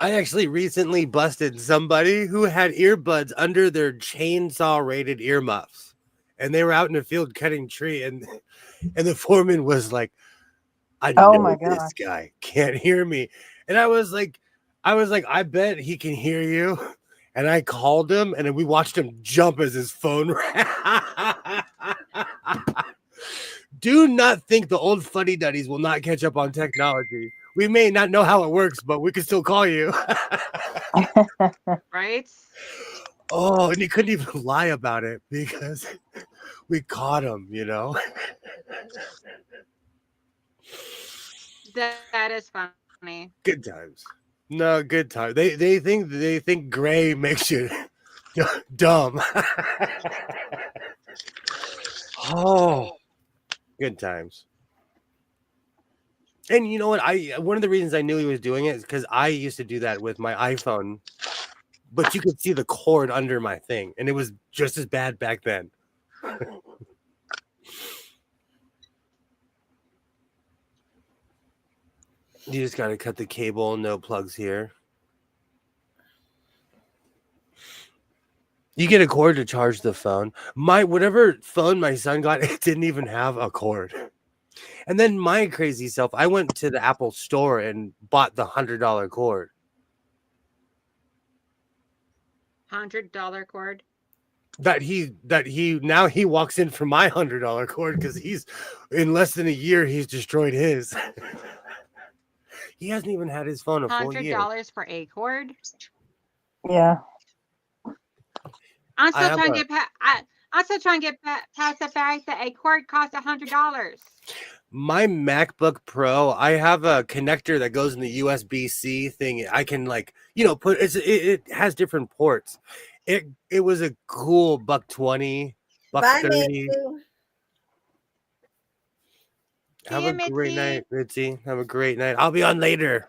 I actually recently busted somebody who had earbuds under their chainsaw rated earmuffs, and they were out in the field cutting tree, and the foreman was like, "I know this guy can't hear me," and I was like, "I bet he can hear you." And I called him, and then we watched him jump as his phone rang. Do not think the old fuddy duddies will not catch up on technology. We may not know how it works, but we can still call you. Right? Oh, and he couldn't even lie about it because we caught him, That is funny. Good times. No, good times. They think gray makes you dumb. Oh, good times. And you know what? One of the reasons I knew he was doing it is because I used to do that with my iPhone, but you could see the cord under my thing, and it was just as bad back then. You just got to cut the cable, no plugs here. You get a cord to charge the phone. Whatever phone my son got, it didn't even have a cord. And then my crazy self, I went to the Apple store and bought the $100 cord. $100 cord. That he now he walks in for my $100 cord because he's in less than a year he's destroyed his. He hasn't even had his phone a full year. $100 for a cord. Yeah. I'm still trying to get past the fact that a cord costs $100. My MacBook Pro, I have a connector that goes in the USB-C thing. I can put it has different ports. It was a cool $120, $130. Have a great night, Ritzy. Have a great night. I'll be on later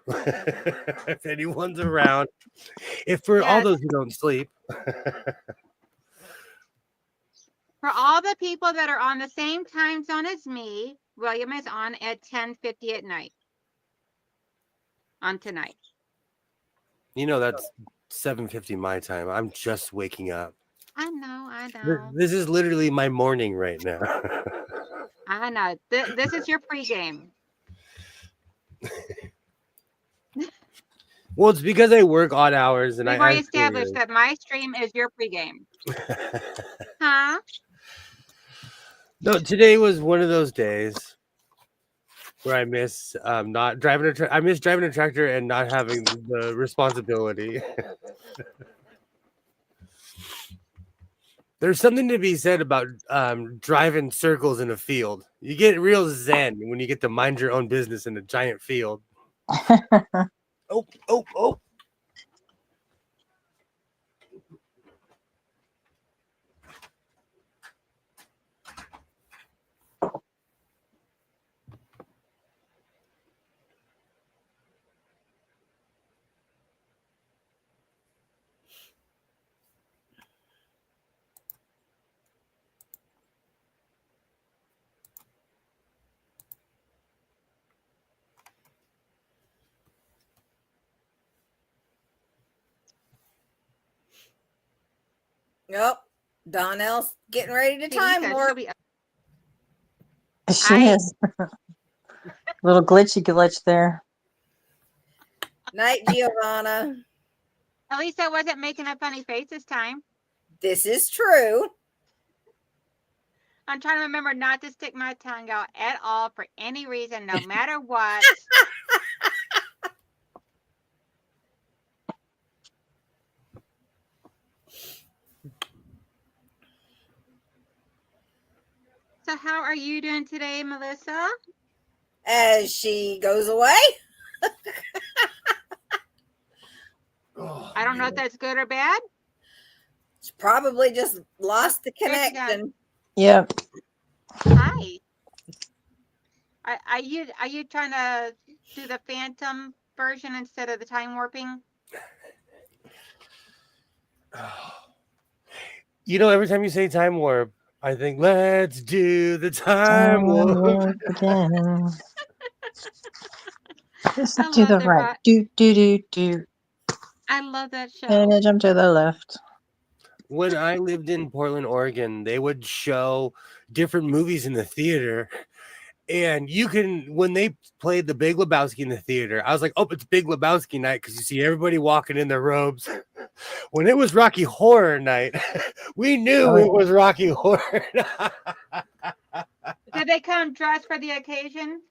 if anyone's around. If for all those who don't sleep. For all the people that are on the same time zone as me, William is on at 10:50 at night. On tonight. That's 7:50 my time. I'm just waking up. I know. This is literally my morning right now. I know. This is your pregame. Well, it's because I work odd hours and We've already established that my stream is your pregame. Huh? No, today was one of those days where I miss not driving I miss driving a tractor and not having the responsibility. There's something to be said about driving circles in a field. You get real zen when you get to mind your own business in a giant field. Oh. Nope. Donnell's getting ready to time warp. She is. Little glitch there. Night, Giovanna. At least I wasn't making a funny face this time. This is true. I'm trying to remember not to stick my tongue out at all for any reason, no matter what. So how are you doing today, Melissa? As she goes away. I don't know if that's good or bad. She probably just lost the connection. Yep. Hi. Are you trying to do the phantom version instead of the time warping? Every time you say time warp, I think let's do the time warp again. Listen to the right. Do. I love that show. And then jump to the left. When I lived in Portland, Oregon, they would show different movies in the theater. And when they played The Big Lebowski in the theater, I was like, oh, it's Big Lebowski night because you see everybody walking in their robes. When it was Rocky Horror Night, we knew it was Rocky Horror Night. Did they come dressed for the occasion?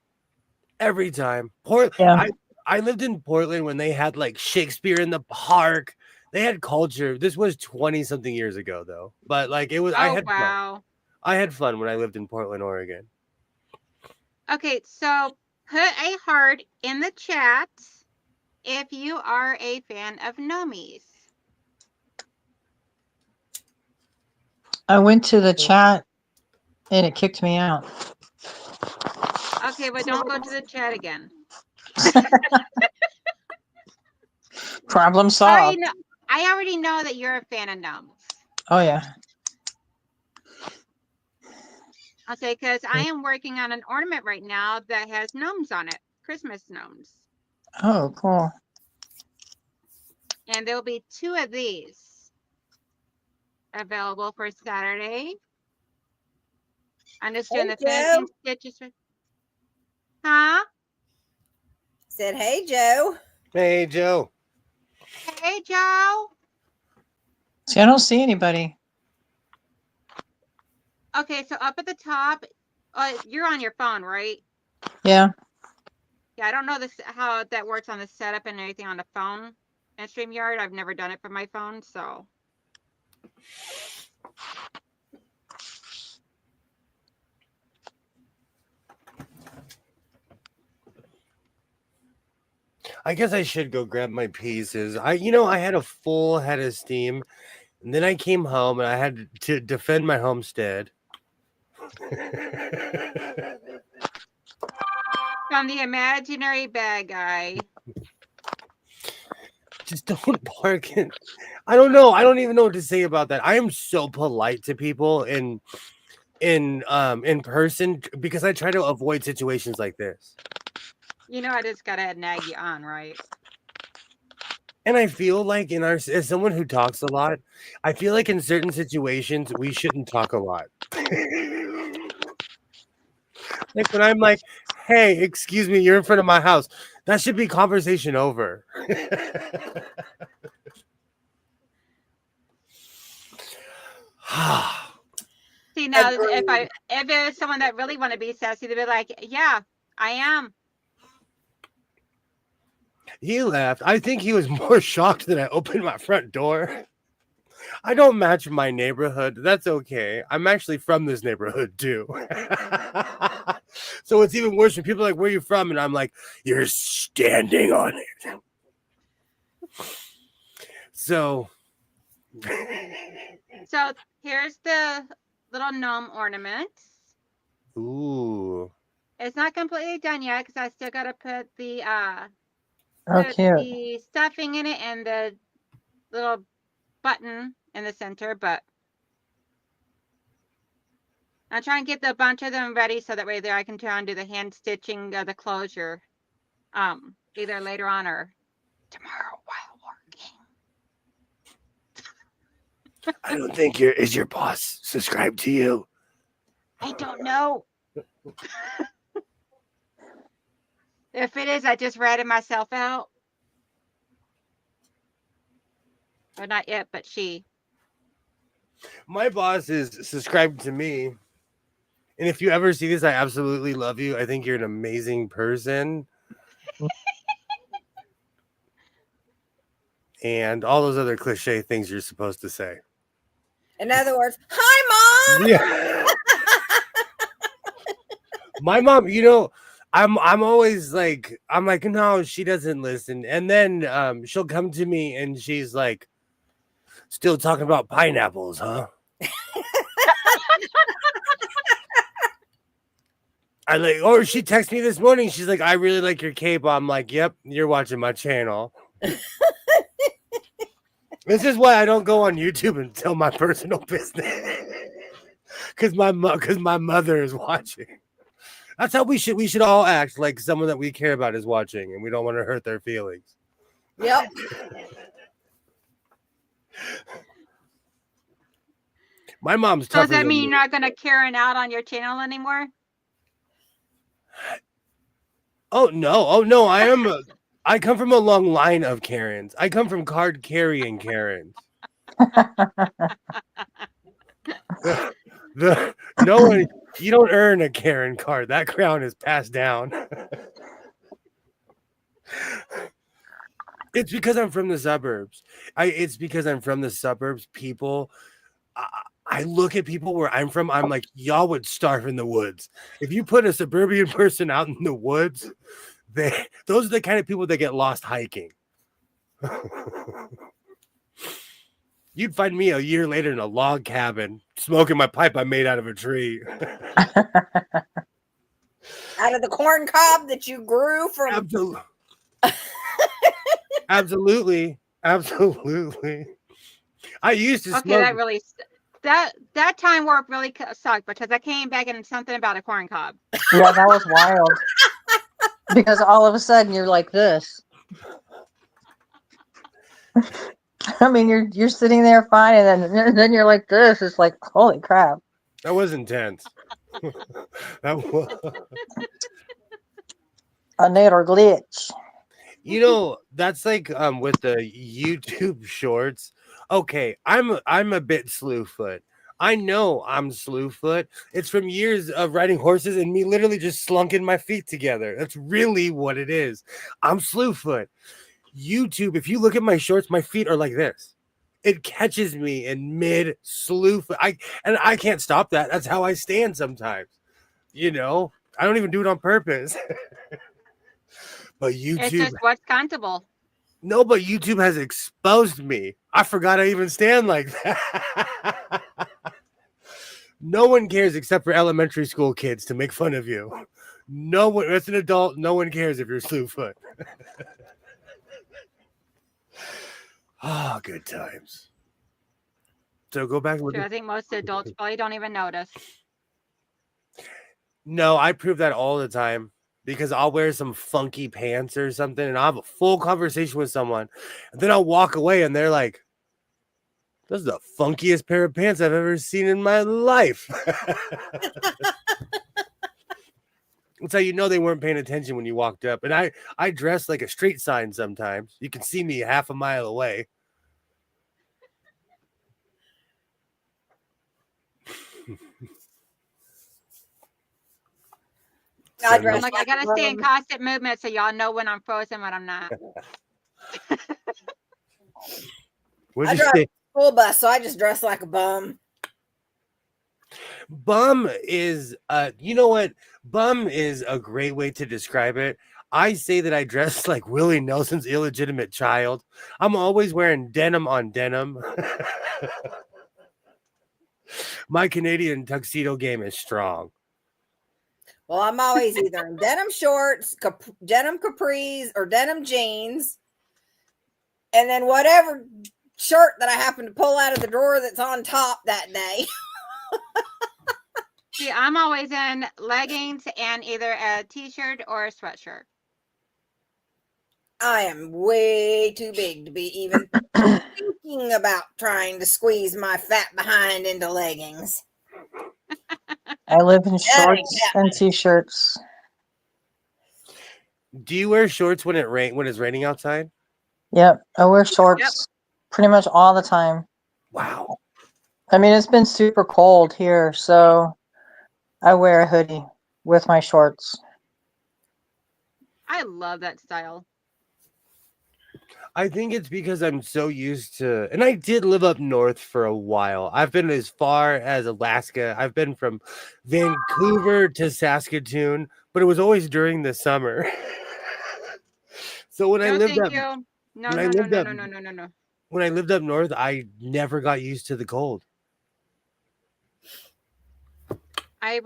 Every time. I lived in Portland when they had like Shakespeare in the Park. They had culture. This was 20-something years ago, though. But like it was, fun. I had fun when I lived in Portland, Oregon. Okay, so put a heart in the chat if you are a fan of Gnomies. I went to the chat and it kicked me out. Okay, but don't go to the chat again. Problem solved. I already know that you're a fan of gnomes. Oh, yeah. Okay, because I am working on an ornament right now that has gnomes on it. Christmas gnomes. Oh, cool. And there'll be 2 of these. available for Saturday. I'm just doing Hey, the finishing Joe. stitches. Huh? Said, hey, Joe. Hey, Joe. Hey, Joe. See, I don't see anybody. Okay, so up at the top, you're on your phone, right? Yeah. Yeah, I don't know how that works on the setup and everything on the phone in StreamYard. I've never done it from my phone, so. I guess I should go grab my pieces. I had a full head of steam, and then I came home and I had to defend my homestead. From the imaginary bad guy. Just don't bark. I don't know. I don't even know what to say about that. I am so polite to people in person because I try to avoid situations like this. You know, I just gotta nag you on, right? And I feel like as someone who talks a lot, I feel like in certain situations we shouldn't talk a lot. Like when I'm like, "Hey, excuse me, you're in front of my house." That should be conversation over. See, now if Agreed. it's someone that really want to be sassy, they'd be like, "Yeah, I am." He laughed. I think he was more shocked that I opened my front door. I don't match my neighborhood. That's okay. I'm actually from this neighborhood too. So it's even worse when people are like, "Where are you from?" And I'm like, "You're standing on it." So So here's the little gnome ornaments. ooh. It's not completely done yet because I still gotta put the Oh, cute. the stuffing in it and the little button in the center, but I'll try and get a bunch of them ready so that way there I can try and do the hand stitching of the closure either later on or tomorrow while working. I don't think is your boss subscribed to you. I don't know. If it is, I just ratted myself out. Well, not yet, but she. My boss is subscribed to me. And if you ever see this, I absolutely love you. I think you're an amazing person. And all those other cliche things you're supposed to say. In other words, hi, Mom. Yeah. My mom, I'm always like, I'm like, no, she doesn't listen. And then she'll come to me and she's like, still talking about pineapples, huh? Or she texted me this morning. She's like, I really like your cape. I'm like, yep, you're watching my channel. This is why I don't go on YouTube and tell my personal business. Because my mother is watching. That's how we should all act, like someone that we care about is watching and we don't want to hurt their feelings. Yep. My mom's So tougher does that than mean me. you're not gonna Karen out on your channel anymore? Oh no, I come from a long line of Karens. I come from card carrying Karens. No one, you don't earn a Karen card. That crown is passed down. It's because I'm from the suburbs. It's because I'm from the suburbs. People, I look at people where I'm from. I'm like, y'all would starve in the woods. If you put a suburban person out in the woods, those are the kind of people that get lost hiking. You'd find me a year later in a log cabin, smoking my pipe I made out of a tree. Out of the corn cob that you grew from. Absolutely. Absolutely. I used to Okay, smoke. that really that time warp really sucked because I came back and something about a corn cob. Yeah, that was wild. Because all of a sudden you're like this. I mean, you're sitting there fine, and then you're like this. It's like, holy crap! That was intense. That was, A little glitch. that's like with the YouTube shorts. Okay, I'm a bit slewfoot. I know I'm slewfoot. It's from years of riding horses and me literally just slunking my feet together. That's really what it is. I'm slewfoot. YouTube, if you look at my shorts, my feet are like this. It catches me in mid slew. I can't stop that. That's how I stand sometimes. I don't even do it on purpose. But It's YouTube, just what's comfortable. no, but YouTube has exposed me. I forgot I even stand like that. No one cares except for elementary school kids to make fun of you. No one, as an adult, no one cares if you're slewfoot. Ah, good times. So go back and look True, at. I think most adults probably don't even notice. No, I prove that all the time because I'll wear some funky pants or something and I'll have a full conversation with someone. And then I'll walk away and they're like, "This is the funkiest pair of pants I've ever seen in my life." That's how you know they weren't paying attention when you walked up. And I dress like a street sign sometimes. You can see me half a mile away. I So dress I'm like, I gotta stay in constant movement so y'all know when I'm frozen, when I'm not. where'd I you drive stay? a school bus, so I just dress like a bum. Bum is you know what? Bum is a great way to describe it. I say that I dress like Willie Nelson's illegitimate child. I'm always wearing denim on denim. My Canadian tuxedo game is strong. Well, I'm always either in denim shorts, denim capris, or denim jeans, and then whatever shirt that I happen to pull out of the drawer that's on top that day. See, I'm always in leggings and either a t-shirt or a sweatshirt. I am way too big to be even thinking about trying to squeeze my fat behind into leggings. I live in That ain't shorts and happening. t-shirts. Do you wear shorts when it's raining outside? Yep, I wear shorts pretty much all the time. Wow. I mean, it's been super cold here, so I wear a hoodie with my shorts. I love that style. I think it's because I'm so used to, and I did live up north for a while. I've been as far as Alaska. I've been from Vancouver to Saskatoon, but it was always during the summer. So when I No, lived thank up, you. No, when I no, no, lived no, up, no, no, no, no, no. when I lived up north, I never got used to the cold. I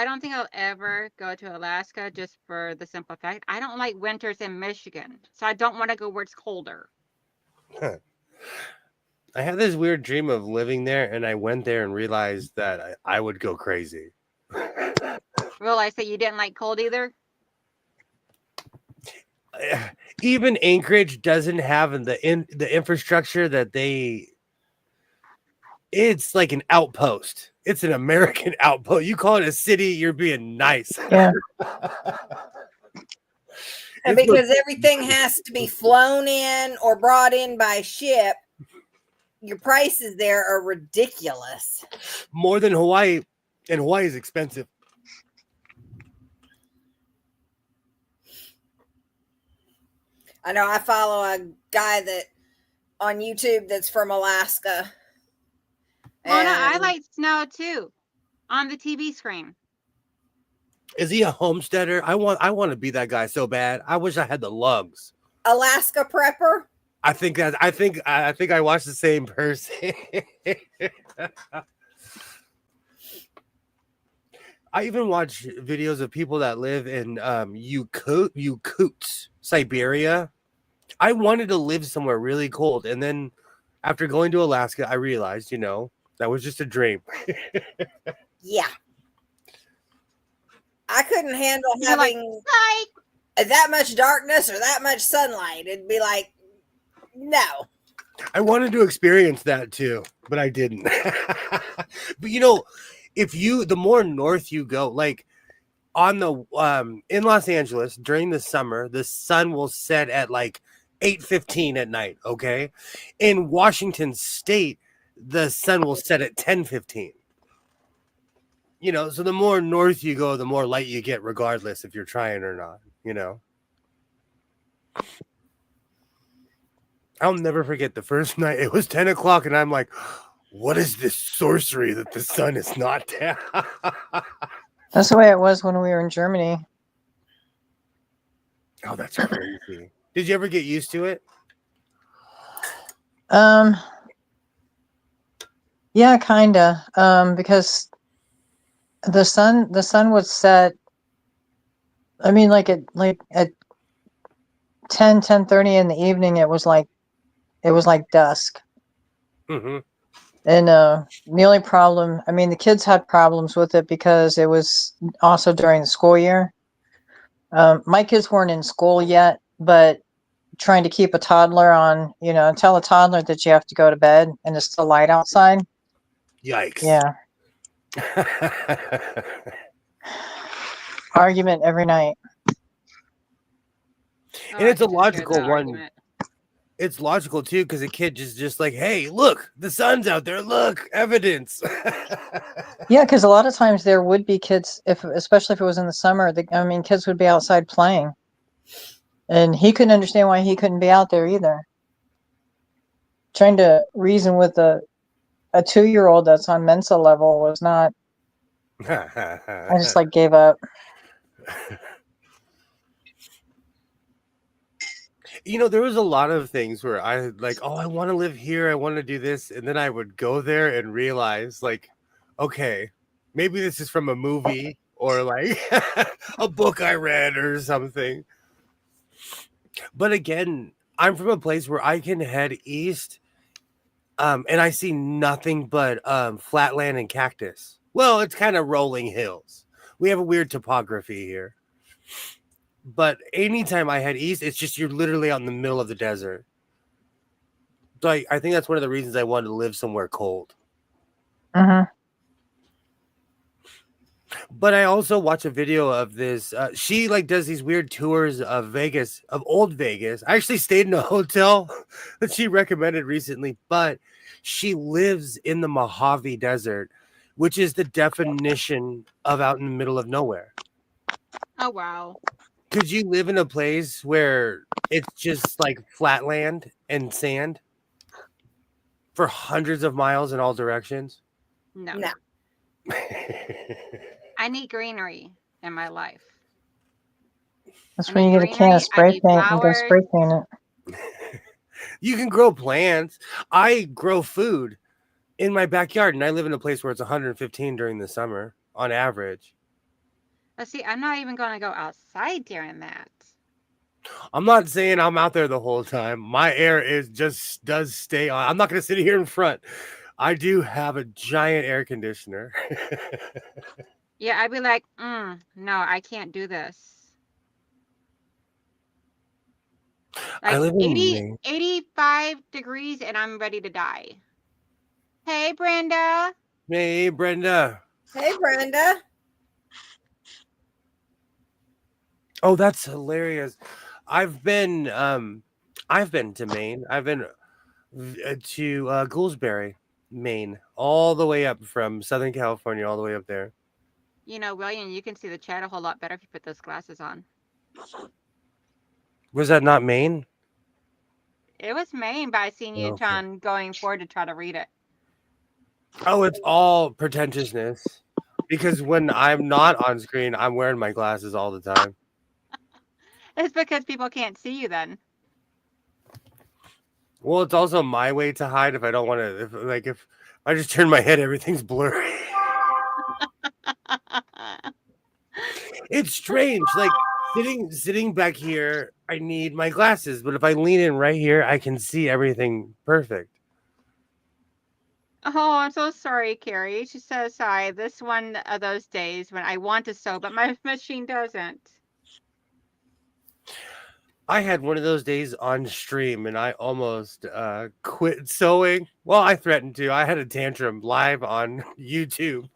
don't think I'll ever go to Alaska just for the simple fact I don't like winters in Michigan, so I don't want to go where it's colder. I had this weird dream of living there, and I went there and realized that I would go crazy. Realize that you didn't like cold either. Even Anchorage doesn't have the infrastructure that they. It's like an outpost. It's an American outpost. You call it a city, you're being nice. Yeah. And because everything has to be flown in or brought in by ship, your prices there are ridiculous. More than Hawaii, and Hawaii is expensive. I know I follow a guy that on YouTube that's from Alaska. Oh no, I like snow too, on the TV screen. Is he a homesteader? I want to be that guy so bad. I wish I had the lungs. Alaska prepper. I think I watched the same person. I even watch videos of people that live in Yakutsk, Siberia. I wanted to live somewhere really cold, and then after going to Alaska, I realized, that was just a dream. Yeah. I couldn't handle You're like, having psych! that much darkness or that much sunlight. It'd be like, no. I wanted to experience that too, but I didn't. But if the more north you go, like on the in Los Angeles during the summer, the sun will set at like 8:15 at night, okay? In Washington state, the sun will set at 10:15. So the more north you go, the more light you get regardless if you're trying or not. I'll never forget the first night. It was 10 o'clock and I'm like, what is this sorcery that the sun is not down? That's the way it was when we were in Germany. Oh, that's crazy. Did you ever get used to it? Yeah, kinda. Because the sun would set. I mean, like at 10:30 in the evening, it was like dusk. Mm-hmm. And the only problem, I mean, the kids had problems with it because it was also during the school year. My kids weren't in school yet, but trying to keep a toddler on, tell a toddler that you have to go to bed and it's still light outside. Yikes. Yeah. Argument every night. And it's a logical one. Argument. It's logical too, because a kid just like, hey, look, the sun's out there. Look, evidence. Yeah, because a lot of times there would be kids, especially if it was in the summer. Kids would be outside playing, and he couldn't understand why he couldn't be out there either. Trying to reason with a 2-year-old that's on Mensa level was not. I just gave up. There was a lot of things where I like, oh, I want to live here. I want to do this. And then I would go there and realize like, okay, maybe this is from a movie or like a book I read or something. But again, I'm from a place where I can head east and I see nothing but flatland and cactus. Well, it's kind of rolling hills. We have a weird topography here. But anytime I head east, it's just you're literally out in the middle of the desert. So I think that's one of the reasons I wanted to live somewhere cold. Uh-huh. But I also watch a video of this. She does these weird tours of Vegas, of old Vegas. I actually stayed in a hotel that she recommended recently, but she lives in the Mojave Desert, which is the definition of out in the middle of nowhere. Oh, wow. Could you live in a place where it's just like flatland and sand for hundreds of miles in all directions? No. No. I need greenery in my life. That's when you get a can of spray paint and go spray paint it. You can grow plants. I grow food in my backyard, and I live in a place where it's 115 during the summer on average. Let's see, I'm not even going to go outside during that. I'm not saying I'm out there the whole time. My air does stay on. I'm not going to sit here in front. I do have a giant air conditioner. Yeah, I'd be like, no, I can't do this. I live in 85 degrees and I'm ready to die. Hey, Brenda. Hey, Brenda. Hey, Brenda. Oh, that's hilarious. I've been to Maine. I've been to Gouldsbury, Maine, all the way up from Southern California, all the way up there. William, you can see the chat a whole lot better if you put those glasses on. Was that not Maine? It was Maine, but I seen you going forward to try to read it. Oh, it's all pretentiousness. Because when I'm not on screen, I'm wearing my glasses all the time. It's because people can't see you then. Well, it's also my way to hide if I don't want to. If I just turn my head, everything's blurry. It's strange. Like sitting back here, I need my glasses, but if I lean in right here, I can see everything perfect. Oh, I'm so sorry, Carrie. She says, "Hi, this one of those days when I want to sew, but my machine doesn't." I had one of those days on stream and I almost quit sewing. Well, I threatened to. I had a tantrum live on YouTube.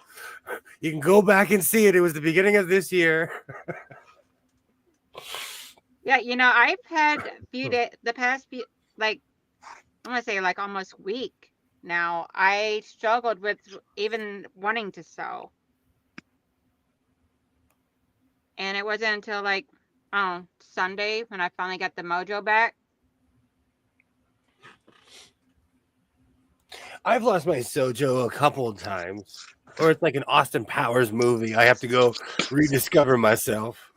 You can go back and see it. It was the beginning of this year. Yeah, I've had the past few, like, I want to say like almost week now. I struggled with even wanting to sew. And it wasn't until like, Sunday when I finally got the mojo back. I've lost my sojo a couple of times. Or it's like an Austin Powers movie. I have to go rediscover myself.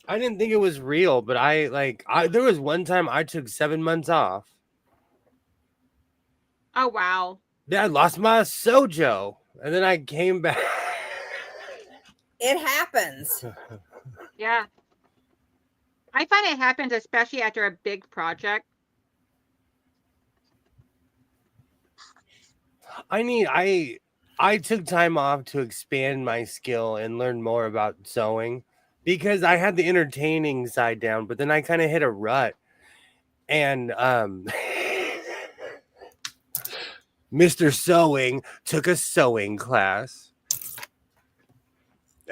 I didn't think it was real, but there was one time I took 7 months off. Oh, wow. Then I lost my sojo. And then I came back. It happens. Yeah. I find it happens especially after a big project. I took time off to expand my skill and learn more about sewing because I had the entertaining side down, but then I kind of hit a rut. And Mr. Sewing took a sewing class.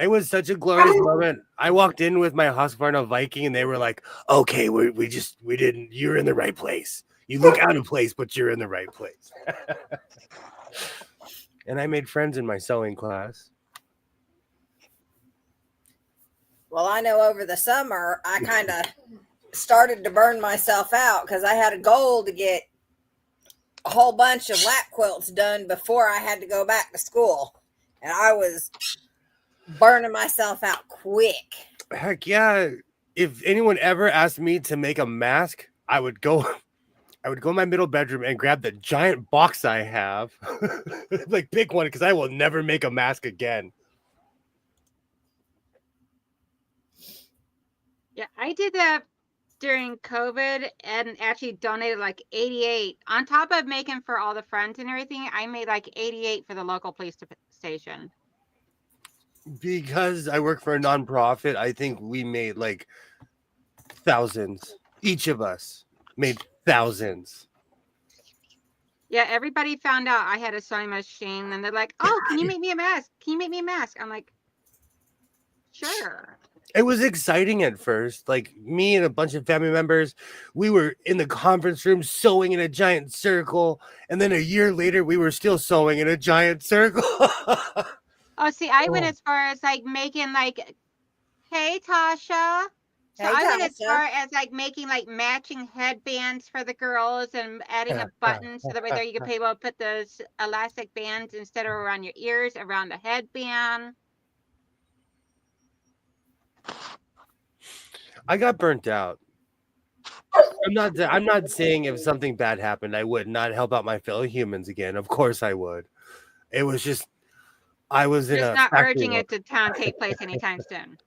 It was such a glorious moment. I walked in with my Husqvarna Viking and they were like, okay, we didn't, you're in the right place. You look out of place, but you're in the right place. And I made friends in my sewing class. Well, I know over the summer, I kind of started to burn myself out because I had a goal to get a whole bunch of lap quilts done before I had to go back to school. And I was burning myself out quick. Heck yeah. If anyone ever asked me to make a mask, I would go in my middle bedroom and grab the giant box I have. Like pick one because I will never make a mask again. Yeah, I did that during COVID and actually donated like 88. On top of making for all the friends and everything, I made like 88 for the local police station. Because I work for a nonprofit, I think we made like thousands. Each of us made thousands. Yeah, everybody found out I had a sewing machine and they're like, oh, can you make me a mask? Can you make me a mask? I'm like, sure. It was exciting at first. Like me and a bunch of family members, we were in the conference room sewing in a giant circle. And then a year later, we were still sewing in a giant circle. Oh, see, I went as far as like making like, hey, Tasha. So Hey, I went as Tasha. far as like making like matching headbands for the girls and adding a button so that way there you could be able to put those elastic bands instead of around your ears, around the headband. I got burnt out. I'm not saying if something bad happened, I would not help out my fellow humans again. Of course I would. It was just I was in Just a not factory urging work. it to take place anytime soon.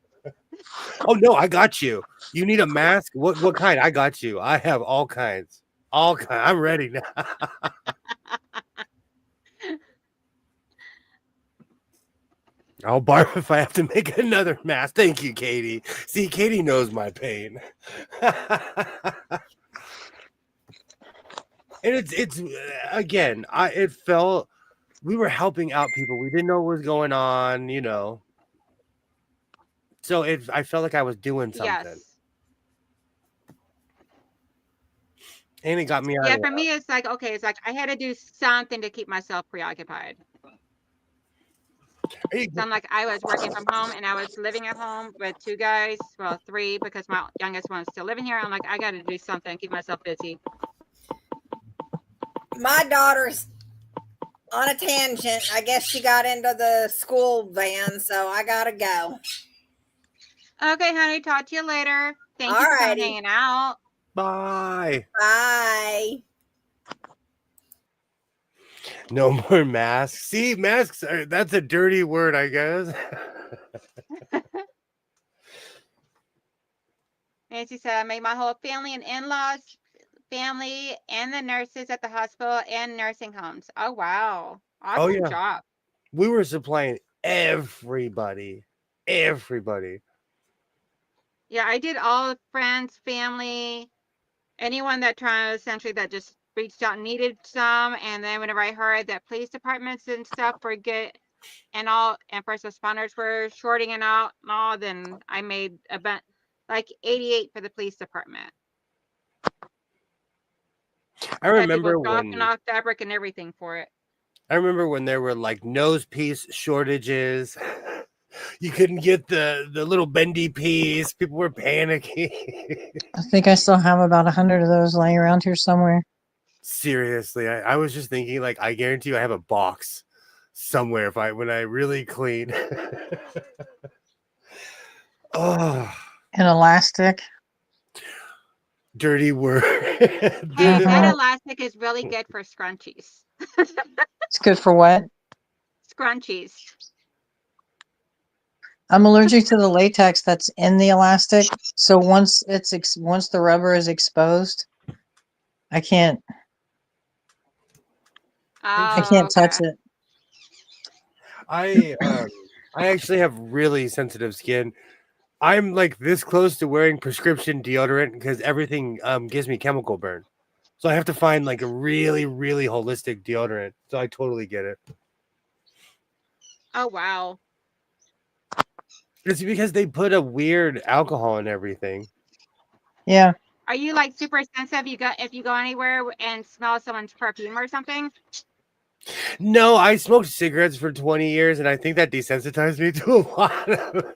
Oh no, I got you. You need a mask? What kind? I got you. I have all kinds. All kinds. I'm ready now. I'll barf if I have to make another mask. Thank you, Katie. See, Katie knows my pain. And it's again, it felt we were helping out people. We didn't know what was going on, you know. So I felt like I was doing something. Yes. And it got me out. Yeah, for me, it's like, okay, it's like I had to do something to keep myself preoccupied. So I'm like, I was working from home and I was living at home with 2 guys, well, 3, because my youngest one's still living here. I'm like, I got to do something, keep myself busy. My daughter's on a tangent. I guess she got into the school van, so I gotta go. Okay, honey, talk to you later. Thank you for Alrighty. hanging out. Bye. Bye. No more masks. See, masks that's a dirty word, I guess. Nancy said, I made my whole family and in-laws, family, and the nurses at the hospital and nursing homes. Oh, wow. Awesome job. We were supplying everybody. Everybody. Yeah, I did all friends, family, anyone that tried essentially that just reached out and needed some. And then whenever I heard that police departments and stuff were good and first responders were shorting it out and all, then I made about like 88 for the police department. I Had people remember dropping when off fabric and everything for it. I remember when there were like nose piece shortages. You couldn't get the little bendy piece. People were panicking. I think I still have about 100 of those laying around here somewhere. Seriously, I was just thinking, like, I guarantee you I have a box somewhere if when I really clean. Oh, An elastic. dirty word. Hey, that Mhm. elastic is really good for scrunchies. It's good for what? Scrunchies. I'm allergic to the latex that's in the elastic. So once once the rubber is exposed, I can't I Oh, can't touch okay. it. I I actually have really sensitive skin. I'm like this close to wearing prescription deodorant because everything gives me chemical burn. So I have to find like a really, really holistic deodorant. So I totally get it. Oh, wow. It's because they put a weird alcohol in everything. Yeah. Are you like super sensitive? If you go anywhere and smell someone's perfume or something? No, I smoked cigarettes for 20 years and I think that desensitized me to a lot of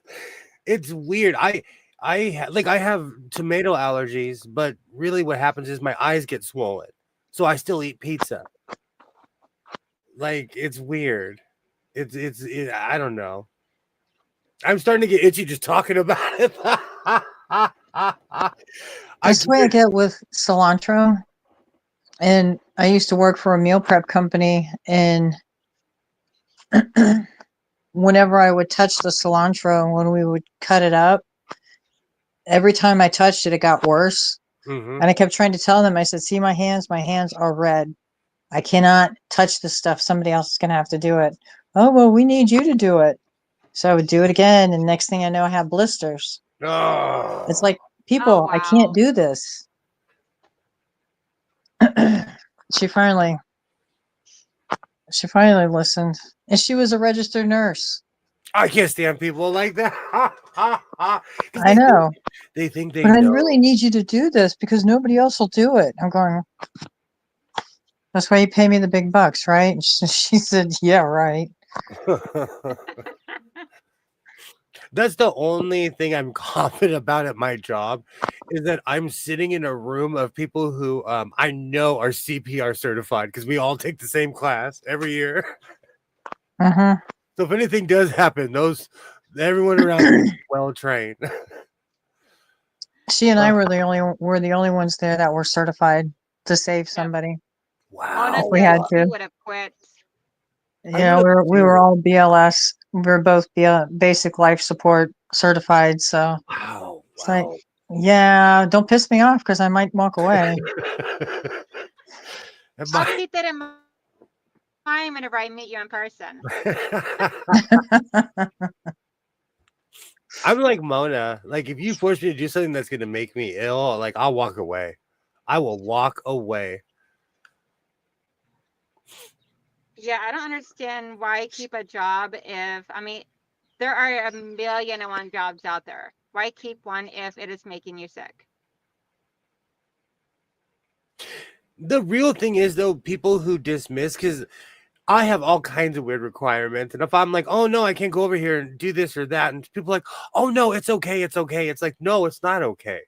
it's weird. I have tomato allergies, but really what happens is my eyes get swollen. So I still eat pizza. Like it's weird. I don't know. I'm starting to get itchy just talking about it. I That's the way I get with cilantro. And I used to work for a meal prep company, and whenever I would touch the cilantro, when we would cut it up, every time I touched it, it got worse. Mhm. And I kept trying to tell them, I said, see my hands are red. I cannot touch this stuff. Somebody else is going to have to do it. Oh, well, we need you to do it. So I would do it again. And next thing I know, I have blisters. It's Oh. like, Oh, people, I can't wow. do this. she finally, she finally listened. And she was a registered nurse. I can't stand people like that. Because I know. they think they But I really know. need you to do this because nobody else will do it. I'm going, that's why you pay me the big bucks, right? And she said, yeah, right. That's the only thing I'm confident about at my job is that I'm sitting in a room of people who I know are CPR certified because we all take the same class every year. Uh-huh. So if anything does happen, everyone around me is well trained. She and I were the only ones there that were certified to save Yep. somebody if Wow. Honestly, we I had too to. would have quit. I would have We were too. all BLS. We were both basic life support certified. So Wow. it's like, Wow. yeah, don't piss me off because I might walk away. I'll keep that in mind whenever I meet you in person. I'm like Mona. Like, if you force me to do something that's gonna make me ill, like I'll walk away. I will walk away. Yeah, I don't understand why keep a job I mean, there are a million and one jobs out there. Why keep one if it is making you sick? The real thing is though, people who dismiss because I have all kinds of weird requirements, and if I'm like, oh no, I can't go over here and do this or that, and people are like, oh no, it's okay, it's okay. It's like, no, it's not okay.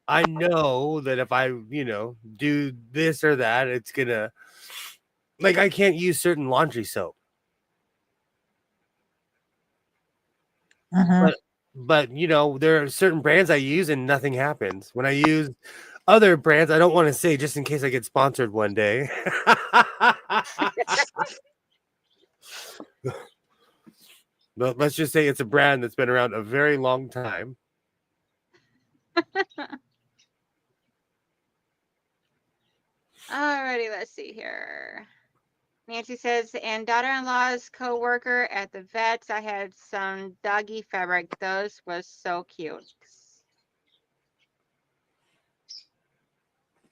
I know that if I, do this or that, it's gonna like I can't use certain laundry soap. Uh-huh. But there are certain brands I use and nothing happens. When I use other brands, I don't want to say just in case I get sponsored one day. But let's just say it's a brand that's been around a very long time. Alrighty, let's see here. Nancy says, and daughter-in-law's co-worker at the vets, I had some doggy fabric. Those was so cute.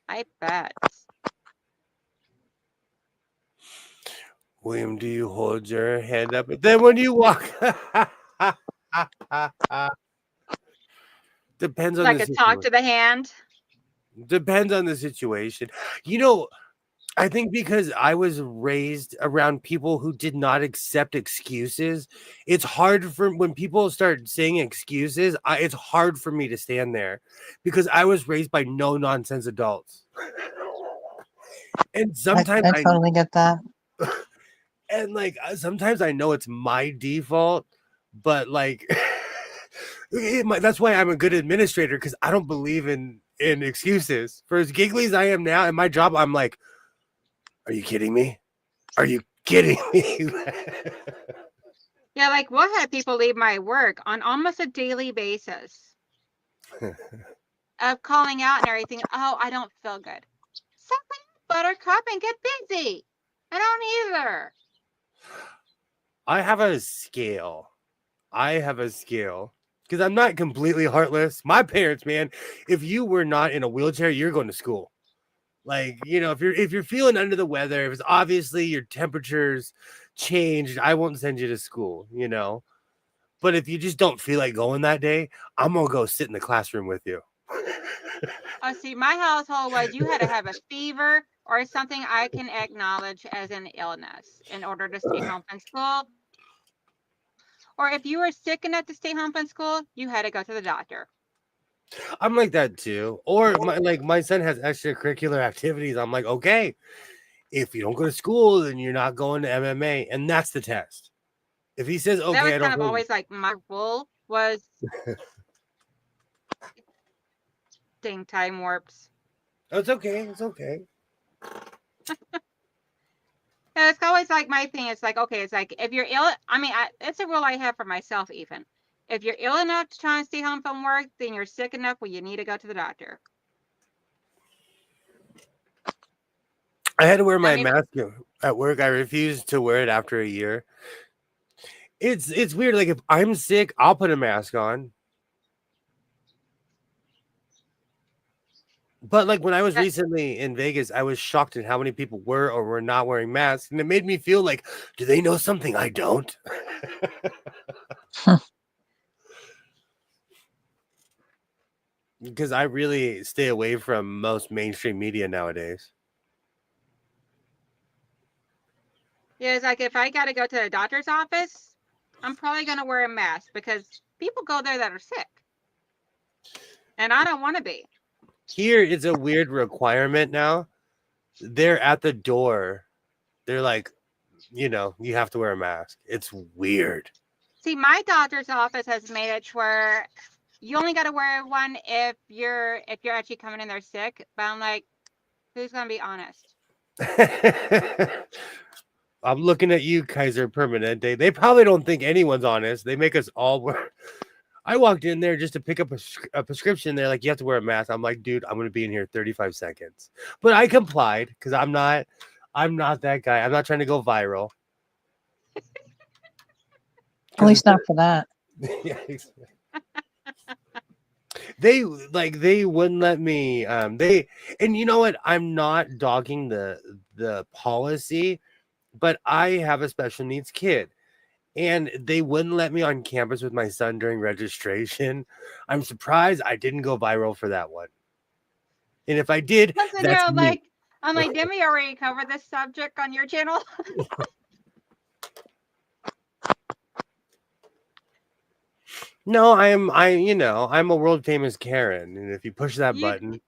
I bet. William, do you hold your hand up? But then when you walk, depends on Like the a talk to situation. the hand. Depends on the situation. You know, I think because I was raised around people who did not accept excuses, it's hard for when people start saying excuses. It's hard for me to stand there because I was raised by no nonsense adults, and sometimes I I totally get that. and like sometimes I know it's my default, but like that's why I'm a good administrator because I don't believe in excuses. For as giggly as I am now in my job, I'm like, are you kidding me? Are you kidding me? Yeah, like we'll have people leave my work on almost a daily basis of calling out and everything. Oh, I don't feel good. Suck it up, Buttercup, and get busy. I don't either. I have a scale. Because I'm not completely heartless. My parents, man, if you were not in a wheelchair, you're going to school. Like, you know, if you're feeling under the weather, if it's obviously your temperature's changed, I won't send you to school, you know. But if you just don't feel like going that day, I'm gonna go sit in the classroom with you. Oh, see, my household was you had to have a fever or something I can acknowledge as an illness in order to stay home from school. Or if you were sick enough to stay home from school, you had to go to the doctor. I'm like that too. Or my son has extracurricular activities. I'm like, okay, if you don't go to school, then you're not going to MMA, and that's the test. If he says, That okay, was I kind don't of feel always like my rule was dang time warps. oh, it's okay, it's okay. Yeah, it's always like my thing. It's like, okay, it's like if you're ill, I mean, it's a rule I have for myself even. If you're ill enough to try and stay home from work, then you're sick enough where you need to go to the doctor. I had to wear I my mean, mask at work. I refused to wear it after a year. It's weird. Like if I'm sick, I'll put a mask on. But like when I was that, recently in Vegas, I was shocked at how many people were or were not wearing masks, and it made me feel like, do they know something I don't? Because I really stay away from most mainstream media nowadays. yeah, it's like if I got to go to the doctor's office, I'm probably going to wear a mask because people go there that are sick. And I don't want to be. Here, it's a weird requirement now. They're at the door. They're like, you know, you have to wear a mask. It's weird. See, my doctor's office has made it where you only got to wear one if you're actually coming in there sick. But I'm like, who's going to be honest? I'm looking at you, Kaiser Permanente. They probably don't think anyone's honest. They make us all wear. I walked in there just to pick up a prescription. They're like, you have to wear a mask. I'm like, dude, I'm going to be in here 35 seconds. But I complied because I'm not that guy. I'm not trying to go viral. At least not for that. Yeah, exactly. They wouldn't let me and you know what, I'm not dogging the policy, but I have a special needs kid and they wouldn't let me on campus with my son during registration. I'm surprised I didn't go viral for that one, and if I did, Listen, that's me. I'm like, didn't we already cover this subject on your channel? No, I'm a world famous Karen, and if you push that button,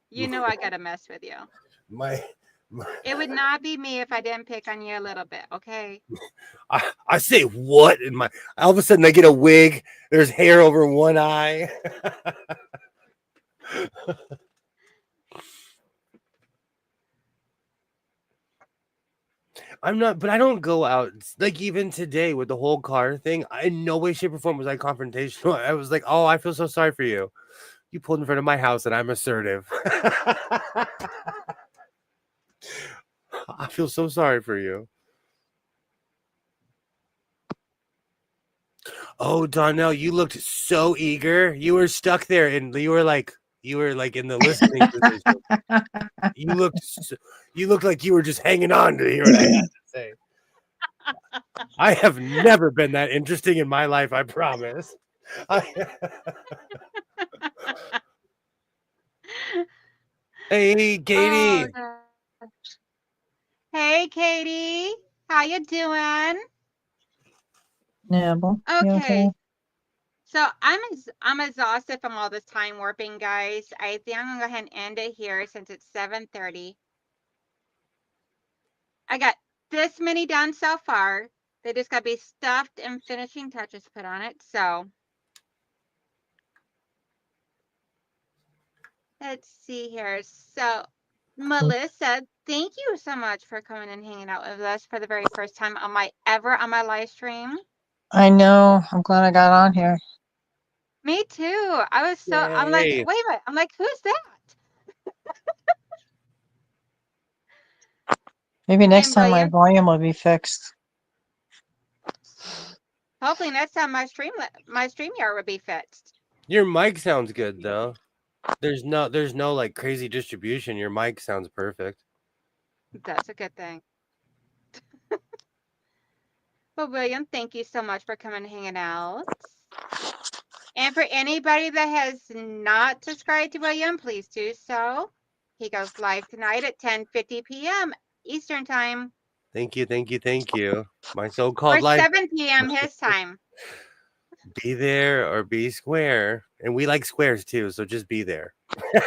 you know I gotta mess with you. my It would not be me if I didn't pick on you a little bit, okay? I say what in my all of a sudden I get a wig, there's hair over one eye. I'm not, but I don't go out like even today with the whole car thing. In no way, shape, or form was I confrontational. I was like, "Oh, I feel so sorry for you. You pulled in front of my house, and I'm assertive. I feel so sorry for you." Oh, Donnell, you looked so eager. You were stuck there, and you were like in the listening position. You looked like you were just hanging on to hear what I had to say. I have never been that interesting in my life. I promise. Hey, Katie. Oh, gosh. Hey, Katie. How you doing? Nibble. You Okay. okay? So I'm exhausted from all this time warping, guys. I think I'm gonna go ahead and end it here since it's 7:30. I got this many done so far. They just got to be stuffed and finishing touches put on it. So let's see here. So Melissa, thank you so much for coming and hanging out with us for the very first time on my live stream. I know. I'm glad I got on here. Me too. I'm like, Yay. wait a minute. I'm like, who's that? Maybe next And time my William, volume will be fixed. hopefully next time my StreamYard will be fixed. Your mic sounds good though. There's no like crazy distribution. Your mic sounds perfect. That's a good thing. But William, thank you so much for coming and hanging out. And for anybody that has not subscribed to William, please do so. He goes live tonight at 10:50 p.m. Eastern Time. Thank you, thank you, thank you. My Or so-called life. 7 p.m. his time. Be there or be square. And we like squares too, so just be there. We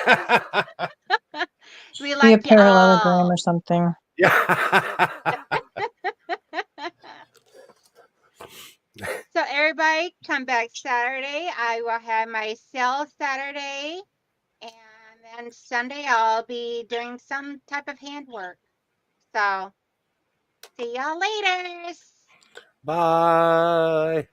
Be a like you parallelogram all. or something. Yeah. So everybody come back Saturday. I will have my sale Saturday. And then Sunday I'll be doing some type of handwork. So see y'all later. Bye.